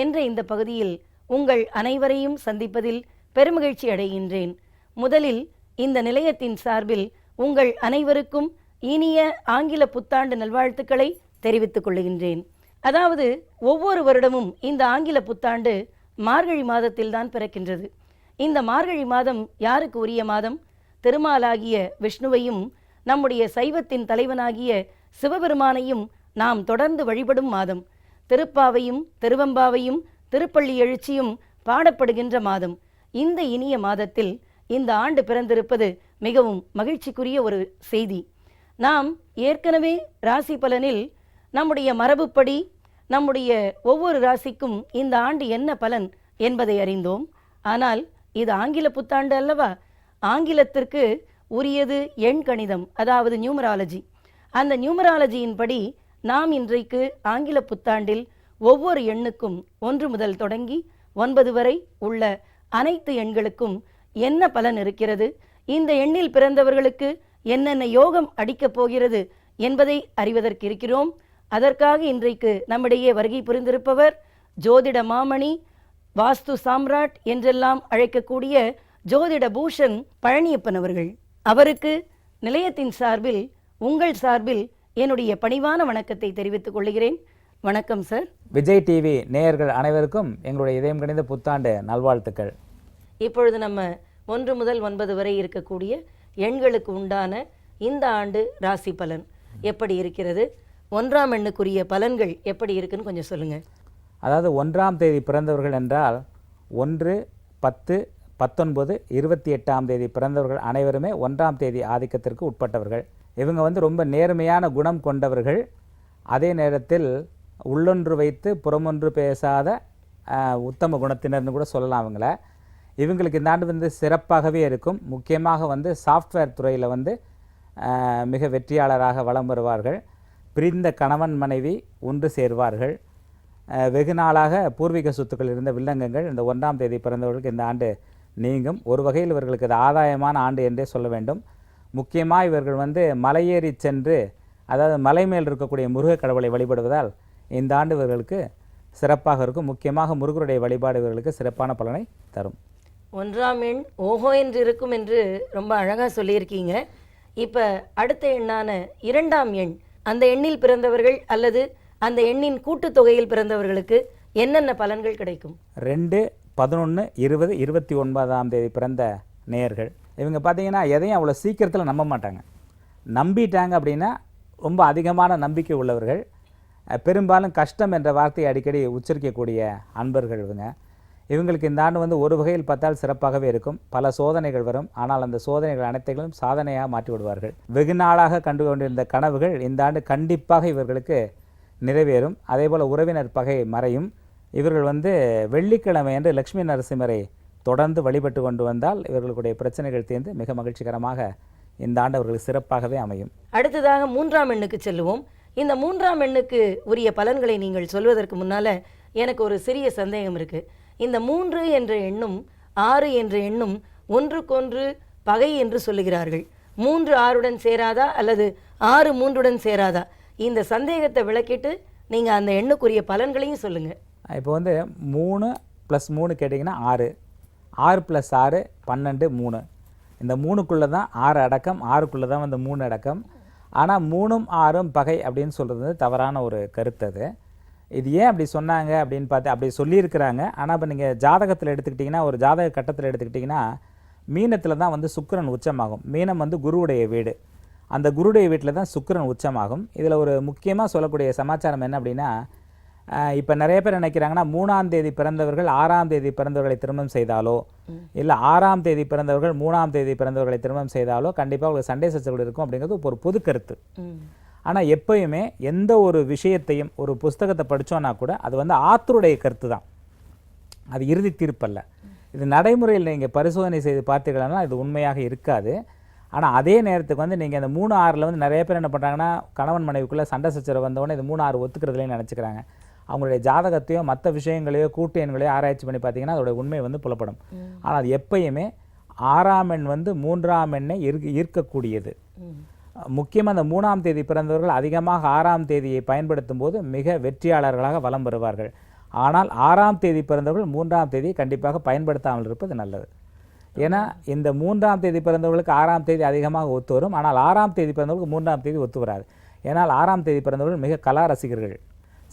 என்ற இந்த பகுதியில் உங்கள் அனைவரையும் சந்திப்பதில் பெருமகிழ்ச்சி அடைகின்றேன். முதலில் இந்த நிலையத்தின் சார்பில் உங்கள் அனைவருக்கும் இனிய ஆங்கில புத்தாண்டு நல்வாழ்த்துக்களை தெரிவித்துக் கொள்கின்றேன். அதாவது ஒவ்வொரு வருடமும் இந்த ஆங்கில புத்தாண்டு மார்கழி மாதத்தில்தான் பிறக்கின்றது. இந்த மார்கழி மாதம் யாருக்கு உரிய மாதம்? திருமாலாகிய விஷ்ணுவையும் நம்முடைய சைவத்தின் தலைவனாகிய சிவபெருமானையும் நாம் தொடர்ந்து வழிபடும் மாதம். திருப்பாவையும் திருவம்பாவையும் திருப்பள்ளி எழுச்சியும் பாடப்படுகின்ற மாதம். இந்த இனிய மாதத்தில் இந்த ஆண்டு பிறந்திருப்பது மிகவும் மகிழ்ச்சிக்குரிய ஒரு செய்தி. நாம் ஏற்கனவே ராசி பலனில் நம்முடைய மரபுப்படி நம்முடைய ஒவ்வொரு ராசிக்கும் இந்த ஆண்டு என்ன பலன் என்பதை அறிந்தோம். ஆனால் இது ஆங்கில புத்தாண்டு அல்லவா? ஆங்கிலத்திற்கு உரியது எண் கணிதம், அதாவது நியூமராலஜி. அந்த நியூமராலஜியின் படி நாம் இன்றைக்கு ஆங்கில புத்தாண்டில் ஒவ்வொரு எண்ணுக்கும் 1 முதல் தொடங்கி 9 வரை உள்ள அனைத்து எண்களுக்கும் என்ன பலன் இருக்கிறது, இந்த எண்ணில் பிறந்தவர்களுக்கு என்னென்ன யோகம் அடிக்கப் போகிறது என்பதை அறிவதற்கு இருக்கிறோம். அதற்காக இன்றைக்கு நம்மிடையே வருகை புரிந்திருப்பவர் ஜோதிட மாமணி, வாஸ்து சாம்ராட் என்றெல்லாம் அழைக்கக்கூடிய ஜோதிட பூஷன் பழனியப்பன் அவர்கள். அவருக்கு நிலையத்தின் சார்பில் உங்கள் சார்பில் என்னுடைய பணிவான வணக்கத்தை தெரிவித்துக் கொள்கிறேன். வணக்கம் சார். விஜய் டிவி நேயர்கள் அனைவருக்கும் எங்களுடைய இதயம் கணிந்த புத்தாண்டு நல்வாழ்த்துக்கள். இப்பொழுது நம்ம 1 முதல் 9 வரை இருக்கக்கூடிய எண்களுக்கு உண்டான இந்த ஆண்டு ராசி பலன் எப்படி இருக்கிறது, 1ஆம் எண்ணுக்குரிய பலன்கள் எப்படி இருக்குன்னு கொஞ்சம் சொல்லுங்க. அதாவது 1ஆம் தேதி பிறந்தவர்கள் என்றால் 1, 10, 19, 28ஆம் தேதி பிறந்தவர்கள் அனைவருமே 1ஆம் தேதி ஆதிக்கத்திற்கு உட்பட்டவர்கள். இவங்க வந்து ரொம்ப நேர்மையான குணம் கொண்டவர்கள். அதே நேரத்தில் உள்ளொன்று வைத்து புறமொன்று பேசாத உத்தம குணத்தினர்னு கூட சொல்லலாம் அவங்கள. இவங்களுக்கு இந்த ஆண்டு வந்து சிறப்பாகவே இருக்கும். முக்கியமாக வந்து சாஃப்ட்வேர் துறையில் வந்து மிக வெற்றியாளராக வலம் வருவார்கள். பிரிந்த கணவன் மனைவி ஒன்று சேர்வார்கள். வெகு நாளாக பூர்வீக சொத்துக்கள் இருந்த வில்லங்கங்கள் இந்த 1ஆம் தேதி பிறந்தவர்களுக்கு இந்த ஆண்டு நீங்கும். ஒரு வகையில் இவர்களுக்கு இது ஆதாயமான ஆண்டு என்றே சொல்ல வேண்டும். முக்கியமாக இவர்கள் வந்து மலையேறி சென்று, அதாவது மலை மேல் இருக்கக்கூடிய முருக கடவுளை வழிபடுவதால் இந்த ஆண்டு இவர்களுக்கு சிறப்பாக இருக்கும். முக்கியமாக முருகருடைய வழிபாடு இவர்களுக்கு சிறப்பான பலனை தரும். 1ஆம் எண் ஓஹோ என்று இருக்கும் என்று ரொம்ப அழகாக சொல்லியிருக்கீங்க. இப்போ அடுத்த எண்ணான 2ஆம் எண், அந்த எண்ணில் பிறந்தவர்கள் அல்லது அந்த எண்ணின் கூட்டுத்தொகையில் பிறந்தவர்களுக்கு என்னென்ன பலன்கள் கிடைக்கும்? 2, 11, 20, 29ஆம் தேதி பிறந்த நேயர்கள் இவங்க பார்த்தீங்கன்னா எதையும் அவ்வளோ சீக்கிரத்தில் நம்ப மாட்டாங்க. நம்பிட்டாங்க அப்படின்னா ரொம்ப அதிகமான நம்பிக்கை உள்ளவர்கள். பெரும்பாலும் கஷ்டம் என்ற வார்த்தையை அடிக்கடி உச்சரிக்கக்கூடிய அன்பர்கள் இவங்களுக்கு இந்த ஆண்டு வந்து ஒரு வகையில் பார்த்தால் சிறப்பாகவே இருக்கும். பல சோதனைகள் வரும், ஆனால் அந்த சோதனைகள் அனைத்தையும் சாதனையாக மாற்றி விடுவார்கள். வெகு நாளாக கண்டு கொண்டிருந்த கனவுகள் இந்த ஆண்டு கண்டிப்பாக இவர்களுக்கு நிறைவேறும். அதேபோல் உறவினர் பகை மறையும். இவர்கள் வந்து வெள்ளிக்கிழமை என்று லட்சுமி நரசிம்மரை தொடர்ந்து வழிபட்டு கொண்டு வந்தால் இவர்களுடைய பிரச்சனைகள் தீர்ந்து மிக மகிழ்ச்சிகரமாக இந்த ஆண்டு அவர்களுக்கு சிறப்பாகவே அமையும். அடுத்ததாக 3ஆம் எண்ணுக்கு செல்லுவோம். இந்த 3ஆம் எண்ணுக்கு உரிய பலன்களை நீங்கள் சொல்வதற்கு முன்னால் எனக்கு ஒரு சிறிய சந்தேகம் இருக்குது. இந்த 3 என்ற எண்ணும் 6 என்ற எண்ணும் ஒன்றுக்கொன்று பகை என்று சொல்லுகிறார்கள். 3 6உடன் சேராதா அல்லது 6 3உடன் சேராதா? இந்த சந்தேகத்தை விளக்கிட்டு நீங்கள் அந்த எண்ணுக்குரிய பலன்களையும் சொல்லுங்கள். இப்போ வந்து 3 + 3 கேட்டிங்கன்னா 6, 6 + 6 12, 3. இந்த 3க்குள்ளே தான் 6 அடக்கம், 6க்குள்ளே தான் வந்து 3 அடக்கம். ஆனால் 3ம் 6ம் பகை அப்படின்னு சொல்கிறது வந்து தவறான ஒரு கருத்து. அது இது ஏன் அப்படி சொன்னாங்க அப்படின்னு பார்த்து அப்படி சொல்லியிருக்கிறாங்க. ஆனால் இப்போ நீங்கள் ஜாதகத்தில் எடுத்துக்கிட்டிங்கன்னா, ஒரு ஜாதக கட்டத்தில் எடுத்துக்கிட்டிங்கன்னா, மீனத்தில் தான் வந்து சுக்கிரன் உச்சமாகும். மீனம் வந்து குருவுடைய வீடு. அந்த குருடைய வீட்டில் தான் சுக்கிரன் உச்சமாகும். இதில் ஒரு முக்கியமாக சொல்லக்கூடிய சமாச்சாரம் என்ன அப்படின்னா, இப்போ நிறைய பேர் நினைக்கிறாங்கன்னா 3ஆம் தேதி பிறந்தவர்கள் 6ஆம் தேதி பிறந்தவர்களை திருமணம் செய்தாலோ, இல்லை 6ஆம் தேதி பிறந்தவர்கள் 3ஆம் தேதி பிறந்தவர்களை திருமணம் செய்தாலோ கண்டிப்பாக உங்களுக்கு சண்டை சச்சரவுகள் இருக்கும் அப்படிங்கிறது ஒரு பொது கருத்து. ஆனால் எப்பயுமே எந்த ஒரு விஷயத்தையும் ஒரு புஸ்தகத்தை படித்தோன்னா கூட அது வந்து ஆத்தருடைய கருத்து தான், அது இறுதி தீர்ப்பல்ல. இது நடைமுறையில் நீங்கள் பரிசோதனை செய்து பார்த்தீங்கன்னா இது உண்மையாக இருக்காது. ஆனால் அதே நேரத்துக்கு வந்து நீங்கள் இந்த 3 6ல் வந்து நிறைய பேர் என்ன பண்ணுறாங்கன்னா, கணவன் மனைவிக்குள்ளே சண்டை சச்சரவு வந்தோடனே இது 3 6 ஒத்துக்கிறதுலேயும் நினச்சிக்கிறாங்க. அவங்களுடைய ஜாதகத்தையோ மற்ற விஷயங்களையோ கூட்டு எண்களையோ ஆராய்ச்சி பண்ணி பார்த்தீங்கன்னா அதோடைய உண்மை வந்து புலப்படும். ஆனால் அது எப்பயுமே 6ஆம் எண் வந்து 3ஆம் எண்ணை ஈர்க்கக்கூடியது. முக்கியமாக அந்த 3ஆம் தேதி பிறந்தவர்கள் அதிகமாக 6ஆம் தேதியை பயன்படுத்தும் போது மிக வெற்றியாளர்களாக வலம் வருவார்கள். ஆனால் 6ஆம் தேதி பிறந்தவர்கள் 3ஆம் தேதியை கண்டிப்பாக பயன்படுத்தாமல் இருப்பது நல்லது. ஏன்னா இந்த 3ஆம் தேதி பிறந்தவர்களுக்கு 6ஆம் தேதி அதிகமாக ஒத்து வரும். ஆனால் 6ஆம் தேதி பிறந்தவர்களுக்கு 3ஆம் தேதி ஒத்து வராது. ஏன்னால் 6ஆம் தேதி பிறந்தவர்கள் மிக கலா ரசிகர்கள்,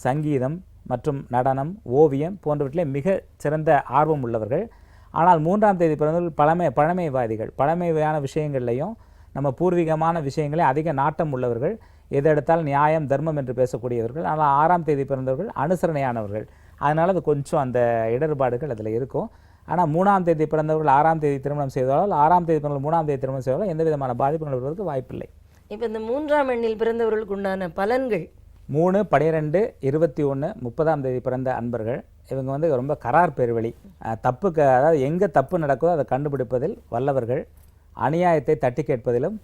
சங்கீதம் மற்றும் நடனம், ஓவியம் போன்றவற்றிலே மிக சிறந்த ஆர்வம் உள்ளவர்கள். ஆனால் 3ஆம் தேதி பிறந்தவர்கள் பழமைவாதிகள், பழமையான விஷயங்கள்லையும் நம்ம பூர்வீகமான விஷயங்களே அதிக நாட்டம் உள்ளவர்கள், எது எடுத்தால் நியாயம் தர்மம் என்று பேசக்கூடியவர்கள். ஆனால் 6ஆம் தேதி பிறந்தவர்கள் அனுசரணையானவர்கள். அதனால் அது கொஞ்சம் அந்த இடர்பாடுகள் அதில் இருக்கும். ஆனால் 3ஆம் தேதி பிறந்தவர்கள் 6ஆம் தேதி திருமணம் செய்தாலும், 6ஆம் தேதி பிறந்தவர்கள் 3ஆம் தேதி திருமணம் செய்தாலும் எந்த விதமான பாதிப்புகள் வருவதற்கு வாய்ப்பில்லை. இப்போ இந்த 3ஆம் எண்ணில் பிறந்தவர்களுக்கு உண்டான பலன்கள் 3, 12, 21, 30ஆம் தேதி பிறந்த அன்பர்கள் இவங்க வந்து ரொம்ப கரார் பெருவழி, தப்புக்கு அதாவது எங்கே தப்பு நடக்குதோ அதை கண்டுபிடிப்பதில் வல்லவர்கள், அநியாயத்தை தட்டி கேட்பதிலும்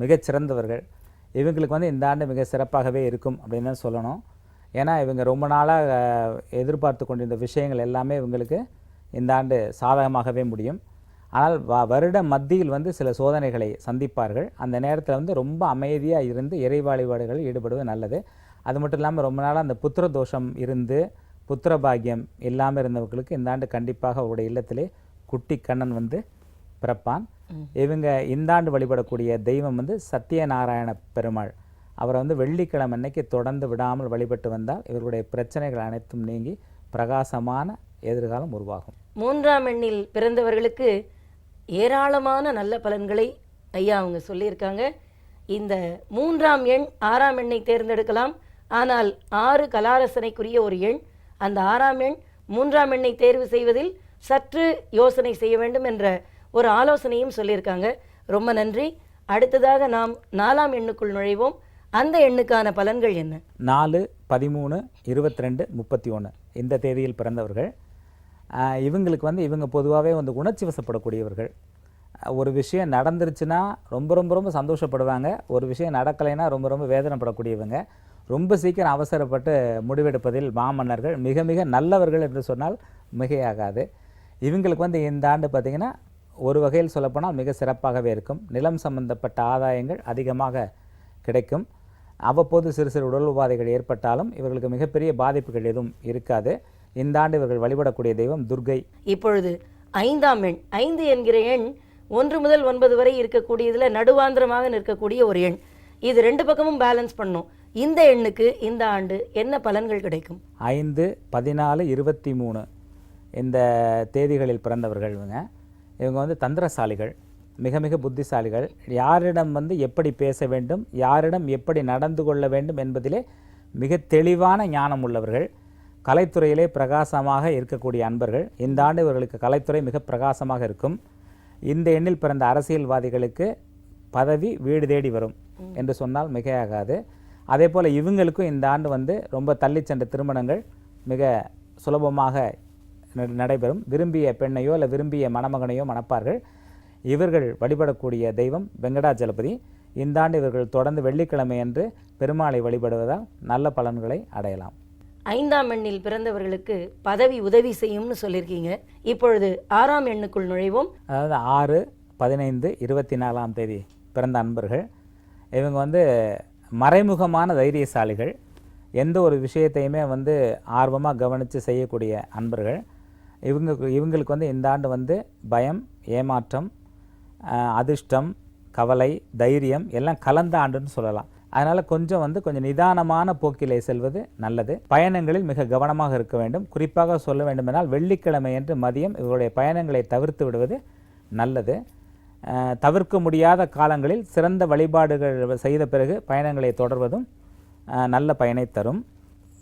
மிகச்சிறந்தவர்கள். இவங்களுக்கு வந்து இந்த ஆண்டு மிக சிறப்பாகவே இருக்கும் அப்படின்னு தான் சொல்லணும். ஏன்னா இவங்க ரொம்ப நாளாக எதிர்பார்த்து கொண்டிருந்த விஷயங்கள் எல்லாமே இவங்களுக்கு இந்த ஆண்டு சாதகமாகவே முடியும். ஆனால் வருட மத்தியில் வந்து சில சோதனைகளை சந்திப்பார்கள். அந்த நேரத்தில் வந்து ரொம்ப அமைதியாக இருந்து இறை வழிபாடுகளில் ஈடுபடுவது நல்லது. அது மட்டும் இல்லாமல் ரொம்ப நாளாக அந்த புத்திர தோஷம் இருந்து புத்திர பாக்கியம் இல்லாமல் இருந்தவர்களுக்கு இந்த ஆண்டு கண்டிப்பாக அவருடைய இல்லத்திலே குட்டி கண்ணன் வந்து பிறப்பான். இவங்க இந்த ஆண்டு வழிபடக்கூடிய தெய்வம் வந்து சத்தியநாராயண பெருமாள். அவரை வந்து வெள்ளிக்கிழமை அன்னைக்கு தொடர்ந்து விடாமல் வழிபட்டு வந்தால் இவர்களுடைய பிரச்சனைகள் அனைத்தும் நீங்கி பிரகாசமான எதிர்காலம் உருவாகும். 3ஆம் எண்ணில் பிறந்தவர்களுக்கு ஏராளமான நல்ல பலன்களை ஐயா அவங்க சொல்லியிருக்காங்க. இந்த 3ஆம் எண் 6ஆம் எண்ணை தேர்ந்தெடுக்கலாம். ஆனால் 6 கலாரசனைக்குரிய ஒரு எண். அந்த 6ஆம் எண் 3ஆம் எண்ணை தேர்வு செய்வதில் சற்று யோசனை செய்ய வேண்டும் என்ற ஒரு ஆலோசனையும் சொல்லியிருக்காங்க. ரொம்ப நன்றி. அடுத்ததாக நாம் 4ஆம் எண்ணுக்குள் நுழைவோம். அந்த எண்ணுக்கான பலன்கள் என்ன? 4, 13, 22, 31 இந்த தேதியில் பிறந்தவர்கள். இவங்களுக்கு வந்து இவங்க பொதுவாகவே வந்து உணர்ச்சி வசப்படக்கூடியவர்கள். ஒரு விஷயம் நடந்துருச்சுன்னா ரொம்ப ரொம்ப ரொம்ப சந்தோஷப்படுவாங்க. ஒரு விஷயம் நடக்கலைன்னா ரொம்ப ரொம்ப வேதனைப்படக்கூடியவங்க. ரொம்ப சீக்கிரம் அவசரப்பட்டு முடிவெடுப்பதில் மாமன்னர்கள். மிக மிக நல்லவர்கள் என்று சொன்னால் மிகையாகாது. இவங்களுக்கு வந்து இந்த ஆண்டு பார்த்திங்கன்னா ஒரு வகையில் சொல்லப்போனால் மிக சிறப்பாகவே இருக்கும். நிலம் சம்பந்தப்பட்ட ஆதாயங்கள் அதிகமாக கிடைக்கும். அவ்வப்போது சிறு சிறு உடல் உபாதைகள் ஏற்பட்டாலும் இவர்களுக்கு மிகப்பெரிய பாதிப்புகள் எதுவும் இருக்காது. இந்த ஆண்டு இவர்கள் வழிபடக்கூடிய தெய்வம் துர்க்கை. இப்பொழுது 5ஆம் எண். 5 என்கிற எண் 1 முதல் 9 வரை இருக்கக்கூடியதில் நடுவாந்திரமாக நிற்கக்கூடிய ஒரு எண். இது 2 பக்கமும் பேலன்ஸ் பண்ணும். இந்த எண்ணுக்கு இந்த ஆண்டு என்ன பலன்கள் கிடைக்கும்? 5, 14, 23 இந்த தேதிகளில் பிறந்தவர்கள் இவங்க வந்து தந்திரசாலிகள், மிக மிக புத்திசாலிகள். யாரிடம் வந்து எப்படி பேச வேண்டும், யாரிடம் எப்படி நடந்து கொள்ள வேண்டும் என்பதிலே மிக தெளிவான ஞானம் உள்ளவர்கள். கலைத்துறையிலே பிரகாசமாக இருக்கக்கூடிய அன்பர்கள். இந்த ஆண்டு இவர்களுக்கு கலைத்துறை மிக பிரகாசமாக இருக்கும். இந்த எண்ணில் பிறந்த அரசியல்வாதிகளுக்கு பதவி வீடு தேடி வரும் என்று சொன்னால் மிகையாகாது. அதே போல் இவங்களுக்கும் இந்த ஆண்டு வந்து ரொம்ப தள்ளி சென்ற திருமணங்கள் மிக சுலபமாக நடைபெறும். விரும்பிய பெண்ணையோ இல்லை விரும்பிய மணமகனையோ மணப்பார்கள். இவர்கள் வழிபடக்கூடிய தெய்வம் வெங்கடாஜலபதி. இந்த ஆண்டு இவர்கள் தொடர்ந்து வெள்ளிக்கிழமை அன்று பெருமாளை வழிபடுவதால் நல்ல பலன்களை அடையலாம். 5ஆம் எண்ணில் பிறந்தவர்களுக்கு பதவி உதவி செய்யும்னு சொல்லியிருக்கீங்க. இப்பொழுது 6ஆம் எண்ணுக்குள் நுழைவோம். அதாவது 6, 15, 24ஆம் தேதி பிறந்த அன்பர்கள் இவங்க வந்து மறைமுகமான தைரியசாலிகள். எந்த ஒரு விஷயத்தையுமே வந்து ஆர்வமாக கவனித்து செய்யக்கூடிய அன்பர்கள். இவங்களுக்கு வந்து இந்த ஆண்டு வந்து பயம், ஏமாற்றம், அதிர்ஷ்டம், கவலை, தைரியம் எல்லாம் கலந்த ஆண்டுன்னு சொல்லலாம். அதனால் கொஞ்சம் நிதானமான போக்கிலே செல்வது நல்லது. பயணங்களில் மிக கவனமாக இருக்க வேண்டும். குறிப்பாக சொல்ல வேண்டுமென்றால் வெள்ளிக்கிழமை என்று மதியம் இவருடைய பயணங்களை தவிர்த்து விடுவது நல்லது. தவிர்க்க முடியாத காலங்களில் சிறந்த வழிபாடுகள் செய்த பிறகு பயணங்களை தொடர்வதும் நல்ல பயனை தரும்.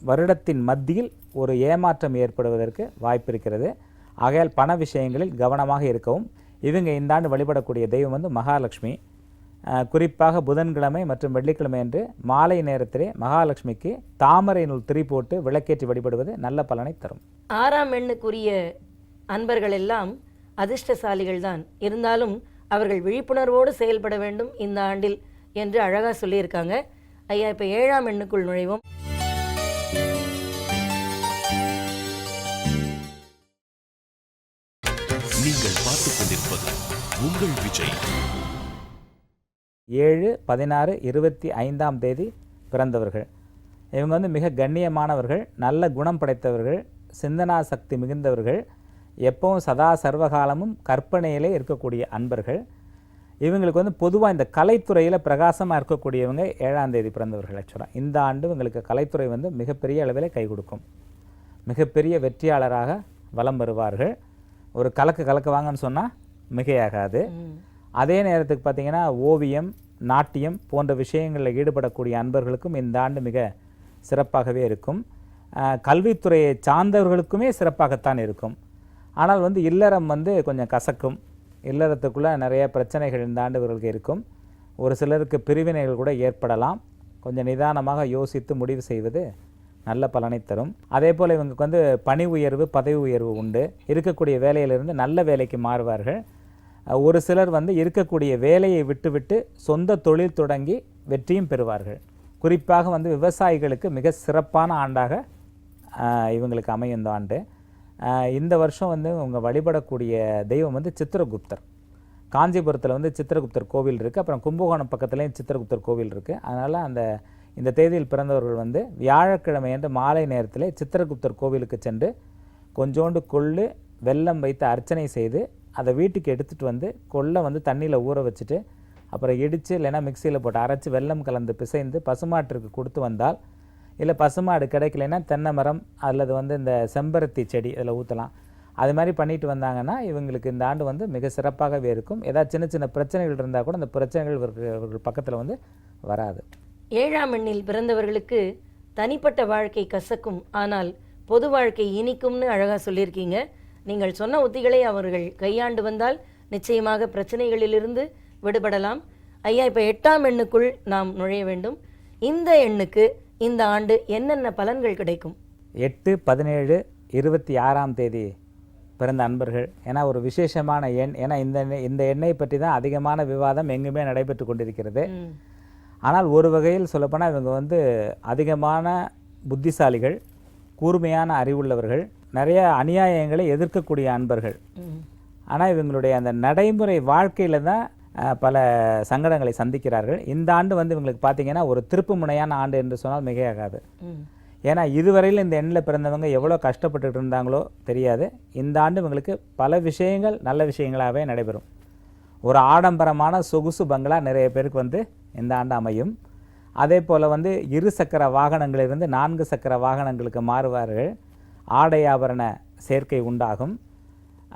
வருடத்தின் மத்தியில் ஒரு ஏமாற்றம் ஏற்படுவதற்கு வாய்ப்பு இருக்கிறது. ஆகையால் பண விஷயங்களில் கவனமாக இருக்கவும். இவங்க இந்த ஆண்டு வழிபடக்கூடிய தெய்வம் வந்து மகாலட்சுமி. குறிப்பாக புதன்கிழமை மற்றும் வெள்ளிக்கிழமை என்று மாலை நேரத்திலே மகாலட்சுமிக்கு தாமரை நூல் திரி போட்டு விளக்கேற்றி வழிபடுவது நல்ல பலனை தரும். 6ஆம் எண்ணுக்குரிய அன்பர்கள் எல்லாம் அதிர்ஷ்டசாலிகள் தான். இருந்தாலும் அவர்கள் விழிப்புணர்வோடு செயல்பட வேண்டும் இந்த ஆண்டில் என்று அழகாக சொல்லியிருக்காங்க. ஐயா, இப்போ 7ஆம் எண்ணுக்குள் நுழைவோம். நீங்கள் பார்த்துக் கொண்டிருப்பது உங்கள் விஜய். 7, 16, 25ஆம் தேதி பிறந்தவர்கள் இவங்க வந்து மிக கண்ணியமானவர்கள், நல்ல குணம் படைத்தவர்கள், சிந்தனா சக்தி மிகுந்தவர்கள், எப்பவும் சதா சர்வகாலமும் கற்பனையிலே இருக்கக்கூடிய அன்பர்கள். இவங்களுக்கு வந்து பொதுவாக இந்த கலைத்துறையில் பிரகாசமாக இருக்கக்கூடியவங்க 7ஆம் தேதி பிறந்தவர்கள். ஆக்சுவலாக இந்த ஆண்டு இவங்களுக்கு கலைத்துறை வந்து மிகப்பெரிய அளவில் கை கொடுக்கும். மிகப்பெரிய வெற்றியாளராக வலம் வருவார்கள். ஒரு கலக்குவாங்கன்னு சொன்னால் மிகையாகாது. அதே நேரத்துக்கு பார்த்திங்கன்னா ஓவியம், நாட்டியம் போன்ற விஷயங்களில் ஈடுபடக்கூடிய அன்பர்களுக்கும் இந்த ஆண்டு மிக சிறப்பாகவே இருக்கும். கல்வித்துறையை சார்ந்தவர்களுக்குமே சிறப்பாகத்தான் இருக்கும். ஆனால் வந்து இல்லறம் வந்து கொஞ்சம் கசக்கும். இல்லறத்துக்குள்ளே நிறைய பிரச்சனைகள் இந்த ஆண்டு இவர்களுக்கு இருக்கும். ஒரு சிலருக்கு பிரிவினைகள் கூட ஏற்படலாம். கொஞ்சம் நிதானமாக யோசித்து முடிவு செய்வது நல்ல பலனை தரும். அதே போல் இவங்களுக்கு வந்து பணி உயர்வு, பதவி உயர்வு உண்டு. இருக்கக்கூடிய வேலையிலிருந்து நல்ல வேலைக்கு மாறுவார்கள். ஒரு சிலர் வந்து இருக்கக்கூடிய வேலையை விட்டுவிட்டு சொந்த தொழில் தொடங்கி வெற்றியும் பெறுவார்கள். குறிப்பாக வந்து விவசாயிகளுக்கு மிக சிறப்பான ஆண்டாக இவங்களுக்கு அமையும் இந்த ஆண்டு. இந்த வருஷம் வந்து இவங்க வழிபடக்கூடிய தெய்வம் வந்து சித்திரகுப்தர். காஞ்சிபுரத்தில் வந்து சித்திரகுப்தர் கோவில் இருக்குது. அப்புறம் கும்பகோணம் பக்கத்துலேயும் சித்திரகுப்தர் கோவில் இருக்குது. அதனால் இந்த தேதியில் பிறந்தவர்கள் வந்து வியாழக்கிழமை என்று மாலை நேரத்தில் சித்திரகுப்தர் கோவிலுக்கு சென்று கொஞ்சோண்டு கொள்ளு, வெல்லம் வைத்து அர்ச்சனை செய்து அதை வீட்டுக்கு எடுத்துகிட்டு வந்து கொள்ளை வந்து தண்ணியில் ஊற வச்சுட்டு அப்புறம் இடித்து இல்லைன்னா மிக்சியில் போட்டு அரைச்சி வெல்லம் கலந்து பிசைந்து பசுமாட்டிற்கு கொடுத்து வந்தால், இல்லை பசுமாடு கிடைக்கலைன்னா தென்னை மரம் அல்லது வந்து இந்த செம்பருத்தி செடி அதில் ஊற்றலாம். அது மாதிரி பண்ணிட்டு வந்தாங்கன்னா இவங்களுக்கு இந்த ஆண்டு வந்து மிக சிறப்பாகவே இருக்கும். ஏதாவது சின்ன சின்ன பிரச்சனைகள் இருந்தால் கூட அந்த பிரச்சனைகள் இவர்கள் பக்கத்தில் வந்து வராது. 7ஆம் எண்ணில் பிறந்தவர்களுக்கு தனிப்பட்ட வாழ்க்கை கசக்கும், ஆனால் பொது வாழ்க்கை இனிக்கும்னு அழகாக சொல்லியிருக்கீங்க. நீங்கள் சொன்ன உத்திகளை அவர்கள் கையாண்டு வந்தால் நிச்சயமாக பிரச்சனைகளிலிருந்து விடுபடலாம். ஐயா, இப்போ 8ஆம் எண்ணுக்குள் நாம் நுழைய வேண்டும். இந்த எண்ணுக்கு இந்த ஆண்டு என்னென்ன பலன்கள் கிடைக்கும்? 8, 17, 26ஆம் தேதி பிறந்த அன்பர்கள். ஏன்னா ஒரு விசேஷமான எண். ஏன்னா இந்த எண்ணை பற்றி தான் அதிகமான விவாதம் எங்குமே நடைபெற்று கொண்டிருக்கிறது. ஆனால் ஒரு வகையில் சொல்லப்போனால் இவங்க வந்து அதிகமான புத்திசாலிகள், கூர்மையான அறிவுள்ளவர்கள், நிறைய அநியாயங்களை எதிர்க்கக்கூடிய அன்பர்கள். ஆனால் இவங்களுடைய அந்த நடைமுறை வாழ்க்கையில் தான் பல சங்கடங்களை சந்திக்கிறார்கள். இந்த ஆண்டு வந்து இவங்களுக்கு பார்த்திங்கன்னா ஒரு திருப்பு முனையான ஆண்டு என்று சொன்னால் மிகையாகாது. ஏன்னா இதுவரையில் இந்த எண்ணில் பிறந்தவங்க எவ்வளோ கஷ்டப்பட்டுட்டு இருந்தாங்களோ தெரியாது. இந்த ஆண்டு இவங்களுக்கு பல விஷயங்கள் நல்ல விஷயங்களாகவே நடைபெறும். ஒரு ஆடம்பரமான சொகுசு பங்களா நிறைய பேருக்கு வந்து இந்த ஆண்டு அமையும். அதே போல் வந்து 2 சக்கர வாகனங்களிலிருந்து 4 சக்கர வாகனங்களுக்கு மாறுவார்கள். ஆடை ஆபரண சேர்க்கை உண்டாகும்.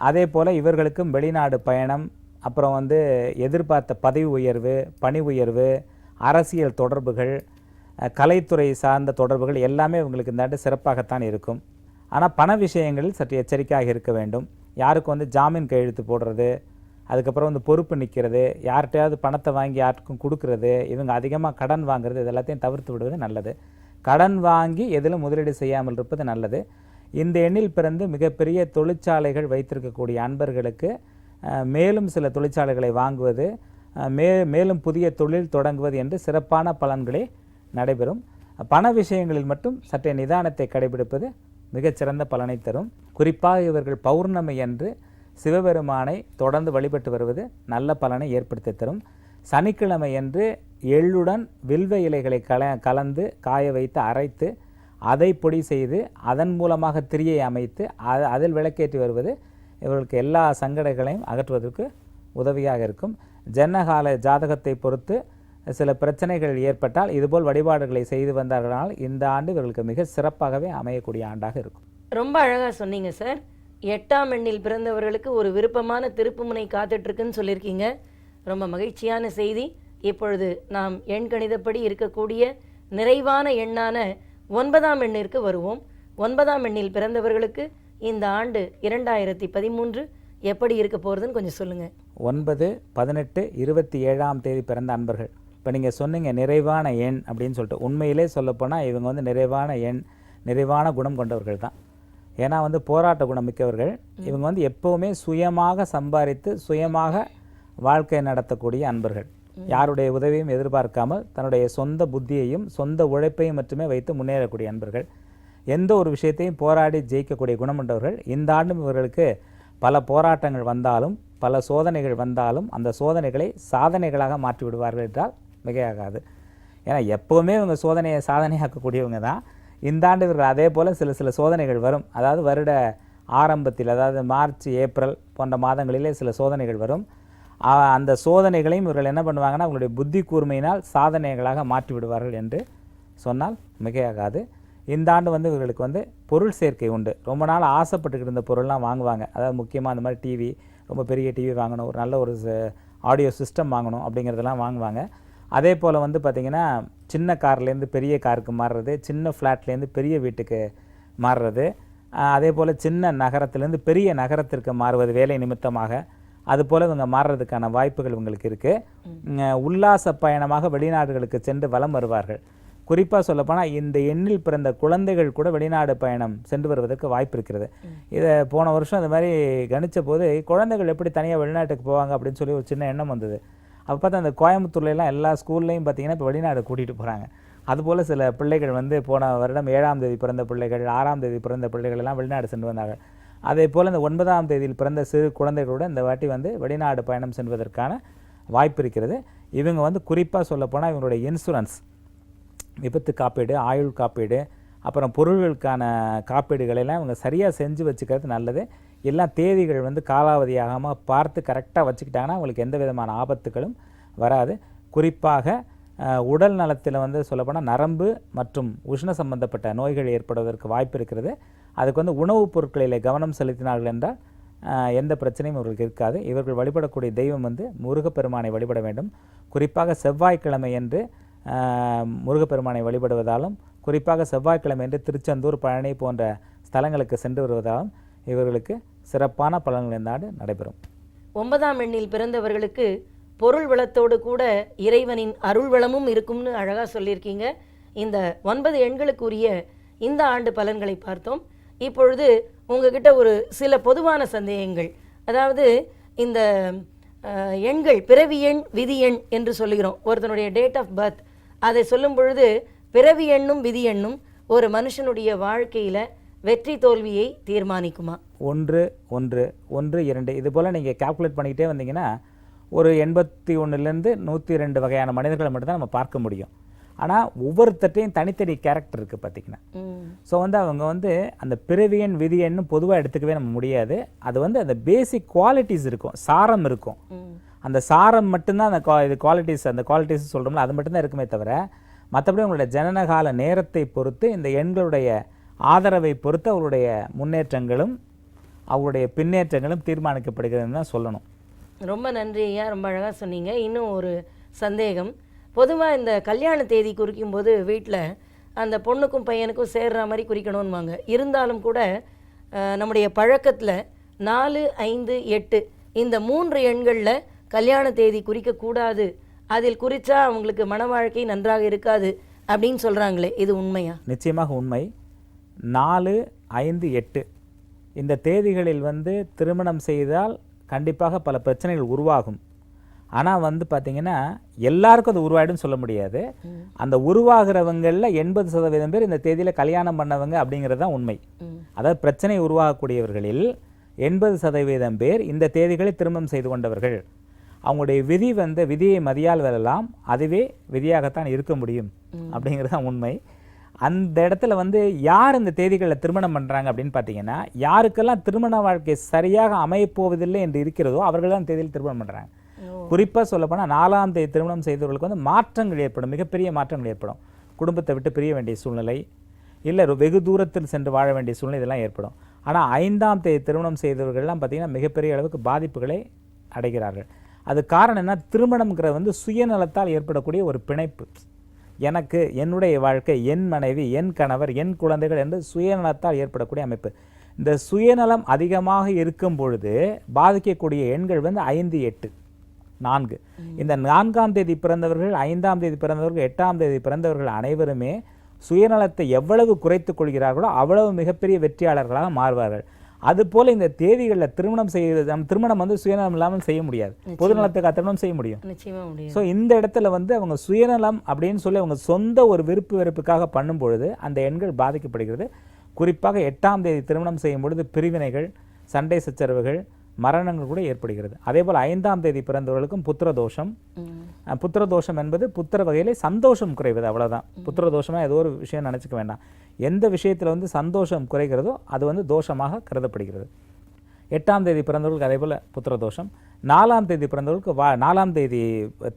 அதே போல் இவர்களுக்கும் வெளிநாடு பயணம், அப்புறம் வந்து எதிர்பார்த்த பதவி உயர்வு, பணி உயர்வு, அரசியல் தொடர்புகள், கலைத்துறை சார்ந்த தொடர்புகள் எல்லாமே இவங்களுக்கு இந்த ஆண்டு சிறப்பாகத்தான் இருக்கும். ஆனால் பண விஷயங்களில் சற்று எச்சரிக்கையாக இருக்க வேண்டும். யாருக்கும் வந்து ஜாமீன் கையெழுத்து போடுறது, அதுக்கப்புறம் வந்து பொறுப்பு நிற்கிறது, யார்கிட்டையாவது பணத்தை வாங்கி யாருக்கும் கொடுக்கறது, இவங்க அதிகமாக கடன் வாங்குறது, இது எல்லாத்தையும் தவிர்த்து விடுவது நல்லது. கடன் வாங்கி எதிலும் முதலீடு செய்யாமல் இருப்பது நல்லது. இந்த எண்ணில் பிறந்து மிகப்பெரிய தொழிற்சாலைகள் வைத்திருக்கக்கூடிய அன்பர்களுக்கு மேலும் சில தொழிற்சாலைகளை வாங்குவது, மேலும் புதிய தொழில் தொடங்குவது என்று சிறப்பான பலன்களே நடைபெறும். பண விஷயங்களில் மட்டும் சற்றே நிதானத்தை கடைபிடிப்பது மிகச்சிறந்த பலனை தரும். குறிப்பாக இவர்கள் பௌர்ணமி அன்று சிவபெருமானை தொடர்ந்து வழிபட்டு வருவது நல்ல பலனை ஏற்படுத்தி தரும். சனிக்கிழமை அன்று எள்ளுடன் வில்வ இலைகளை கலந்து காய வைத்து அரைத்து அதை பொடி செய்து அதன் மூலமாக திரியை அமைத்து அதில் விளக்கேற்றி வருவது இவர்களுக்கு எல்லா சங்கடங்களையும் அகற்றுவதற்கு உதவியாக இருக்கும். ஜனகால ஜாதகத்தை பொறுத்து சில பிரச்சனைகள் ஏற்பட்டால் இதுபோல் வழிபாடுகளை செய்து வந்தார்களால் இந்த ஆண்டு இவர்களுக்கு மிக சிறப்பாகவே அமையக்கூடிய ஆண்டாக இருக்கும். ரொம்ப அழகாக சொன்னீங்க சார். 8ஆம் எண்ணில் பிறந்தவர்களுக்கு ஒரு விருப்பமான திருப்புமுனை காத்துட்ருக்குன்னு சொல்லியிருக்கீங்க. ரொம்ப மகிழ்ச்சியான செய்தி. இப்பொழுது நாம் எண் கணிதப்படி இருக்கக்கூடிய நிறைவான எண்ணான 9ஆம் எண்ணிற்கு வருவோம். 9ஆம் எண்ணில் பிறந்தவர்களுக்கு இந்த ஆண்டு 2013 எப்படி இருக்க போகிறதுன்னு கொஞ்சம் சொல்லுங்கள். 9, 18, 27ஆம் தேதி பிறந்த அன்பர்கள், இப்போ நீங்கள் சொன்னீங்க நிறைவான எண் அப்படின்னு சொல்லிட்டு, உண்மையிலே சொல்லப்போனால் இவங்க வந்து நிறைவான எண், நிறைவான குணம் கொண்டவர்கள் தான். ஏன்னா வந்து போராட்ட குணம் மிக்கவர்கள். இவங்க வந்து எப்போவுமே சுயமாக சம்பாதித்து சுயமாக வாழ்க்கை நடத்தக்கூடிய அன்பர்கள். யாருடைய உதவியும் எதிர்பார்க்காமல் தன்னுடைய சொந்த புத்தியையும் சொந்த உழைப்பையும் மட்டுமே வைத்து முன்னேறக்கூடிய அன்பர்கள். எந்த ஒரு விஷயத்தையும் போராடி ஜெயிக்கக்கூடிய குணம் கொண்டவர்கள். இந்த ஆண்டும் இவர்களுக்கு பல போராட்டங்கள் வந்தாலும் பல சோதனைகள் வந்தாலும் அந்த சோதனைகளை சாதனைகளாக மாற்றி விடுவார்கள் என்றால் மிகையாகாது. ஏன்னா எப்போவுமே இவங்க சோதனையை சாதனையாக்கக்கூடியவங்க தான். இந்த ஆண்டு இவர்கள் அதே போல் சில சோதனைகள் வரும். அதாவது வருட ஆரம்பத்தில், அதாவது மார்ச், ஏப்ரல் போன்ற மாதங்களிலே சில சோதனைகள் வரும். அந்த சோதனைகளையும் இவர்கள் என்ன பண்ணுவாங்கன்னா அவங்களுடைய புத்தி கூர்மையினால் சாதனைகளாக மாற்றி விடுவார்கள் என்று சொன்னால் மிகையாகாது. இந்த ஆண்டு வந்து இவர்களுக்கு வந்து பொருள் சேர்க்கை உண்டு. ரொம்ப நாள் ஆசைப்பட்டுக்கிட்டு இருந்த பொருள்லாம் வாங்குவாங்க. அதாவது முக்கியமாக அந்த மாதிரி டிவி, ரொம்ப பெரிய டிவி வாங்கணும், ஒரு நல்ல ஒரு ஆடியோ சிஸ்டம் வாங்கணும் அப்படிங்கிறதெல்லாம் வாங்குவாங்க. அதே போல் வந்து பார்த்திங்கன்னா சின்ன கார்லேருந்து பெரிய காருக்கு மாறுறது, சின்ன ஃப்ளாட்லேருந்து பெரிய வீட்டுக்கு மாறுறது, அதே போல் சின்ன நகரத்திலேருந்து பெரிய நகரத்திற்கு மாறுவது வேலை நிமித்தமாக, அதுபோல் இவங்க மாறுறதுக்கான வாய்ப்புகள் இவங்களுக்கு இருக்குது. உல்லாச பயணமாக வெளிநாடுகளுக்கு சென்று வலம் வருவார்கள். குறிப்பாக சொல்லப்போனால் இந்த எண்ணில் பிறந்த குழந்தைகள் கூட வெளிநாடு பயணம் சென்று வருவதற்கு வாய்ப்பு இருக்கிறது. இதை போன வருஷம் அந்த மாதிரி கணித்த போது குழந்தைகள் எப்படி தனியாக வெளிநாட்டுக்கு போவாங்க அப்படின்னு சொல்லி ஒரு சின்ன எண்ணம் வந்தது. அப்போ பார்த்தா அந்த கோயம்புத்தூர்லாம் எல்லா ஸ்கூல்லையும் பார்த்திங்கன்னா இப்போ வெளிநாடு கூட்டிகிட்டு போகிறாங்க. அதுபோல் சில பிள்ளைகள் வந்து போன வருடம் 7ஆம் தேதி பிறந்த பிள்ளைகள், 6ஆம் தேதி பிறந்த பிள்ளைகள் எல்லாம் வெளிநாடு சென்று வந்தாங்க. அதே போல் இந்த 9ஆம் தேதியில் பிறந்த சிறு குழந்தைகளோட இந்த வாட்டி வந்து வெளிநாடு பயணம் செல்வதற்கான வாய்ப்பு இருக்கிறது. இவங்க வந்து குறிப்பாக சொல்லப்போனால் இவங்களுடைய இன்சூரன்ஸ், விபத்து காப்பீடு, ஆயுள் காப்பீடு, அப்புறம் பொருள்களுக்கான காப்பீடுகளெல்லாம் இவங்க சரியாக செஞ்சு வச்சுக்கிறது நல்லது. எல்லாம் தேதிகள் வந்து காலாவதியாகாமல் பார்த்து கரெக்டாக வச்சுக்கிட்டாங்கன்னா அவங்களுக்கு எந்த விதமான ஆபத்துகளும் வராது. குறிப்பாக உடல் நலத்தில் வந்து சொல்லப்போனால் நரம்பு மற்றும் உஷ்ண சம்பந்தப்பட்ட நோய்கள் ஏற்படுவதற்கு வாய்ப்பு இருக்கிறது. அதுக்கு வந்து உணவுப் பொருட்களில் கவனம் செலுத்தினார்கள் என்றால் எந்த பிரச்சனையும் இவர்களுக்கு இருக்காது. இவர்கள் வழிபடக்கூடிய தெய்வம் வந்து முருகப்பெருமானை வழிபட வேண்டும். குறிப்பாக செவ்வாய்க்கிழமை என்று முருகப்பெருமானை வழிபடுவதாலும், குறிப்பாக செவ்வாய்க்கிழமை என்று திருச்செந்தூர், பழனி போன்ற ஸ்தலங்களுக்கு சென்று வருவதாலும் இவர்களுக்கு சிறப்பான பலன்கள் இந்த ஆண்டு நடைபெறும். 9ஆம் எண்ணில் பிறந்தவர்களுக்கு பொருள் வளத்தோடு கூட இறைவனின் அருள் வளமும் இருக்கும்னு அழகாக சொல்லியிருக்கீங்க. இந்த 9 எண்களுக்குரிய இந்த ஆண்டு பலன்களை பார்த்தோம். இப்பொழுது உங்ககிட்ட ஒரு சில பொதுவான சந்தேகங்கள், அதாவது இந்த எண்கள் பிறவி எண், விதி எண் என்று சொல்லுகிறோம். ஒருத்தனுடைய டேட் ஆஃப் பர்த் அதை சொல்லும் பொழுது பிறவி எண்ணும் விதி எண்ணும் ஒரு மனுஷனுடைய வாழ்க்கையில் வெற்றி தோல்வியை தீர்மானிக்குமா? 1, 1, 1, 2 இது போல் நீங்கள் கால்குலேட் பண்ணிக்கிட்டே வந்தீங்கன்னா ஒரு 81லேருந்து 102 வகையான மனிதர்களை மட்டும்தான் நம்ம பார்க்க முடியும். ஆனால் ஒவ்வொருத்தட்டையும் தனித்தனி கேரக்டர் இருக்குது பார்த்திங்கன்னா. ஸோ வந்து அவங்க வந்து அந்த பிறவியன் விதியன்னு பொதுவாக எடுத்துக்கவே நம்ம முடியாது. அது வந்து அந்த பேசிக் குவாலிட்டிஸ் இருக்கும், சாரம் இருக்கும். அந்த சாரம் மட்டும்தான் அந்த குவாலிட்டிஸ், அந்த குவாலிட்டிஸ் சொல்கிறோம்ல, அது மட்டும்தான் இருக்குமே தவிர மற்றபடி அவங்களுடைய ஜனனகால நேரத்தை பொறுத்து, இந்த எண்களுடைய ஆதரவை பொறுத்து அவருடைய முன்னேற்றங்களும் அவருடைய பின்னேற்றங்களும் தீர்மானிக்கப்படுகிறதுன்னு தான் சொல்லணும். ரொம்ப நன்றி ஐயா, ரொம்ப அழகாக சொன்னீங்க. இன்னும் ஒரு சந்தேகம், பொதுவாக இந்த கல்யாண தேதி குறிக்கும்போது வீட்டில் அந்த பொண்ணுக்கும் பையனுக்கும் சேர்ற மாதிரி குறிக்கணும்வாங்க. இருந்தாலும் கூட நம்முடைய பழக்கத்தில் 4, 5, 8 இந்த 3 எண்களில் கல்யாண தேதி குறிக்கக்கூடாது, அதில் குறித்தா அவங்களுக்கு மன வாழ்க்கை நன்றாக இருக்காது அப்படின்னு சொல்கிறாங்களே, இது உண்மையா? நிச்சயமாக உண்மை. 4, 5, 8 இந்த தேதிகளில் வந்து திருமணம் செய்தால் கண்டிப்பாக பல பிரச்சனைகள் உருவாகும். ஆனால் வந்து பார்த்திங்கன்னா எல்லாருக்கும் அது உருவாயிடும்னு சொல்ல முடியாது. அந்த உருவாகிறவங்களில் 80% பேர் இந்த தேதியில் கல்யாணம் பண்ணவங்க அப்படிங்கிறது தான் உண்மை. அதாவது பிரச்சனை உருவாகக்கூடியவர்களில் 80% பேர் இந்த தேதிகளை திருமணம் செய்து கொண்டவர்கள். அவங்களுடைய விதி வந்து விதியை மதியால் வெல்லலாம், அதுவே விதியாகத்தான் இருக்க முடியும் அப்படிங்கிறது தான் உண்மை. அந்த இடத்துல வந்து யார் இந்த தேதிகளில் திருமணம் பண்ணுறாங்க அப்படின்னு பார்த்தீங்கன்னா, யாருக்கெல்லாம் திருமண வாழ்க்கை சரியாக அமையப்போவதில்லை என்று இருக்கிறதோ அவர்கள் தான் தேதியில் திருமணம் பண்ணுறாங்க. குறிப்பாக சொல்லப்போனால் 4ஆம் தேதி திருமணம் செய்தவர்களுக்கு வந்து மாற்றங்கள் ஏற்படும், மிகப்பெரிய மாற்றங்கள் ஏற்படும். குடும்பத்தை விட்டு பிரிய வேண்டிய சூழ்நிலை, இல்லை வெகு தூரத்தில் சென்று வாழ வேண்டிய சூழ்நிலை இதெல்லாம் ஏற்படும். ஆனால் 5ஆம் தேதி திருமணம் செய்தவர்கள்லாம் பார்த்திங்கன்னா மிகப்பெரிய அளவுக்கு பாதிப்புகளை அடைகிறார்கள். அது காரணம் என்ன? திருமணம்ங்கிறது வந்து சுயநலத்தால் ஏற்படக்கூடிய ஒரு பிணைப்பு. எனக்கு, என்னுடைய வாழ்க்கை, என் மனைவி, என் கணவர், என் குழந்தைகள் என்று சுயநலத்தால் ஏற்படக்கூடிய அமைப்பு. இந்த சுயநலம் அதிகமாக இருக்கும் பொழுது பாதிக்கக்கூடிய எண்கள் வந்து 5, 8, 4. இந்த 4ஆம் தேதி பிறந்தவர்கள், 5ஆம் தேதி பிறந்தவர்கள், 8ஆம் தேதி பிறந்தவர்கள் அனைவருமே சுயநலத்தை எவ்வளவு குறைத்துக் கொள்கிறார்களோ அவ்வளவு மிகப்பெரிய வெற்றியாளர்களாக மாறுவார்கள். அதுபோல் இந்த தேதிகளில் திருமணம் செய்வது, திருமணம் வந்து சுயநலம் இல்லாமல் செய்ய முடியாது, பொதுநலத்துக்காக திருமணம் செய்ய முடியும். ஸோ இந்த இடத்துல வந்து அவங்க சுயநலம் அப்படின்னு சொல்லி அவங்க சொந்த ஒரு விருப்பு வெறுப்புக்காக பண்ணும் பொழுது அந்த எண்கள் பாதிக்கப்படுகிறது. குறிப்பாக 8ஆம் தேதி திருமணம் செய்யும் பொழுது பிரிவினைகள், சண்டை சச்சரவுகள், மரணங்கள் கூட ஏற்படுகிறது. அதே போல் 5ஆம் தேதி பிறந்தவர்களுக்கும் புத்திரதோஷம். புத்திரதோஷம் என்பது புத்திர வகையிலே சந்தோஷம் குறைவது, அவ்வளோதான். புத்திரதோஷமாக ஏதோ ஒரு விஷயம் நினச்சிக்க வேண்டாம். எந்த விஷயத்தில் வந்து சந்தோஷம் குறைகிறதோ அது வந்து தோஷமாக கருதப்படுகிறது. 8ஆம் தேதி பிறந்தவர்களுக்கு அதே போல் புத்திரதோஷம். 4ஆம் தேதி பிறந்தவர்களுக்கு 4ஆம் தேதி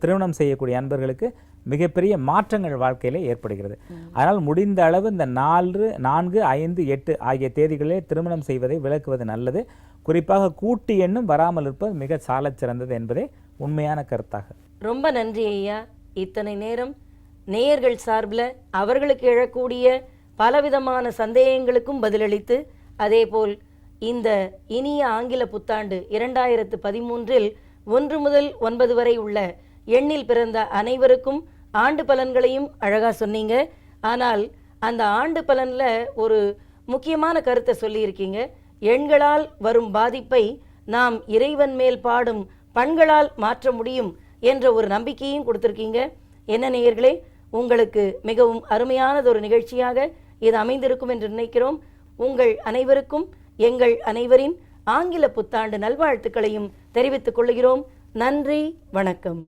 திருமணம் செய்யக்கூடிய அன்பர்களுக்கு மிகப்பெரிய மாற்றங்கள் வாழ்க்கையிலே ஏற்படுகிறது. அதனால் முடிந்த அளவு இந்த 4, 5, 8 ஆகிய தேதிகளிலே திருமணம் செய்வதை விலக்குவது நல்லது. குறிப்பாக கூட்டு எண்ணும் வராமல் இருப்பது மிக சாலச் சிறந்தது என்பதே உண்மையான கருத்தாக. ரொம்ப நன்றி ஐயா. இத்தனை நேரம் நேயர்கள் சார்பில் அவர்களுக்கு எழக்கூடிய பலவிதமான சந்தேகங்களுக்கும் பதிலளித்து, அதேபோல் இந்த இனிய ஆங்கில புத்தாண்டு 2013 1 முதல் 9 வரை உள்ள எண்ணில் பிறந்த அனைவருக்கும் ஆண்டு பலன்களையும் அழகாக சொன்னீங்க. ஆனால் அந்த ஆண்டு பலனில் ஒரு முக்கியமான கருத்தை சொல்லியிருக்கீங்க. எண்களால் வரும் பாதிப்பை நாம் இறைவன் மேல் பாடும் பண்களால் மாற்ற முடியும் என்ற ஒரு நம்பிக்கையும் கொடுத்துருக்கீங்க. என்ன நேயர்களே, உங்களுக்கு மிகவும் அருமையானதொரு நிகழ்ச்சியாக இது அமைந்திருக்கும் என்று நினைக்கிறோம். உங்கள் அனைவருக்கும் எங்கள் அனைவரின் ஆங்கில புத்தாண்டு நல்வாழ்த்துக்களையும் தெரிவித்துக் கொள்கிறோம். நன்றி, வணக்கம்.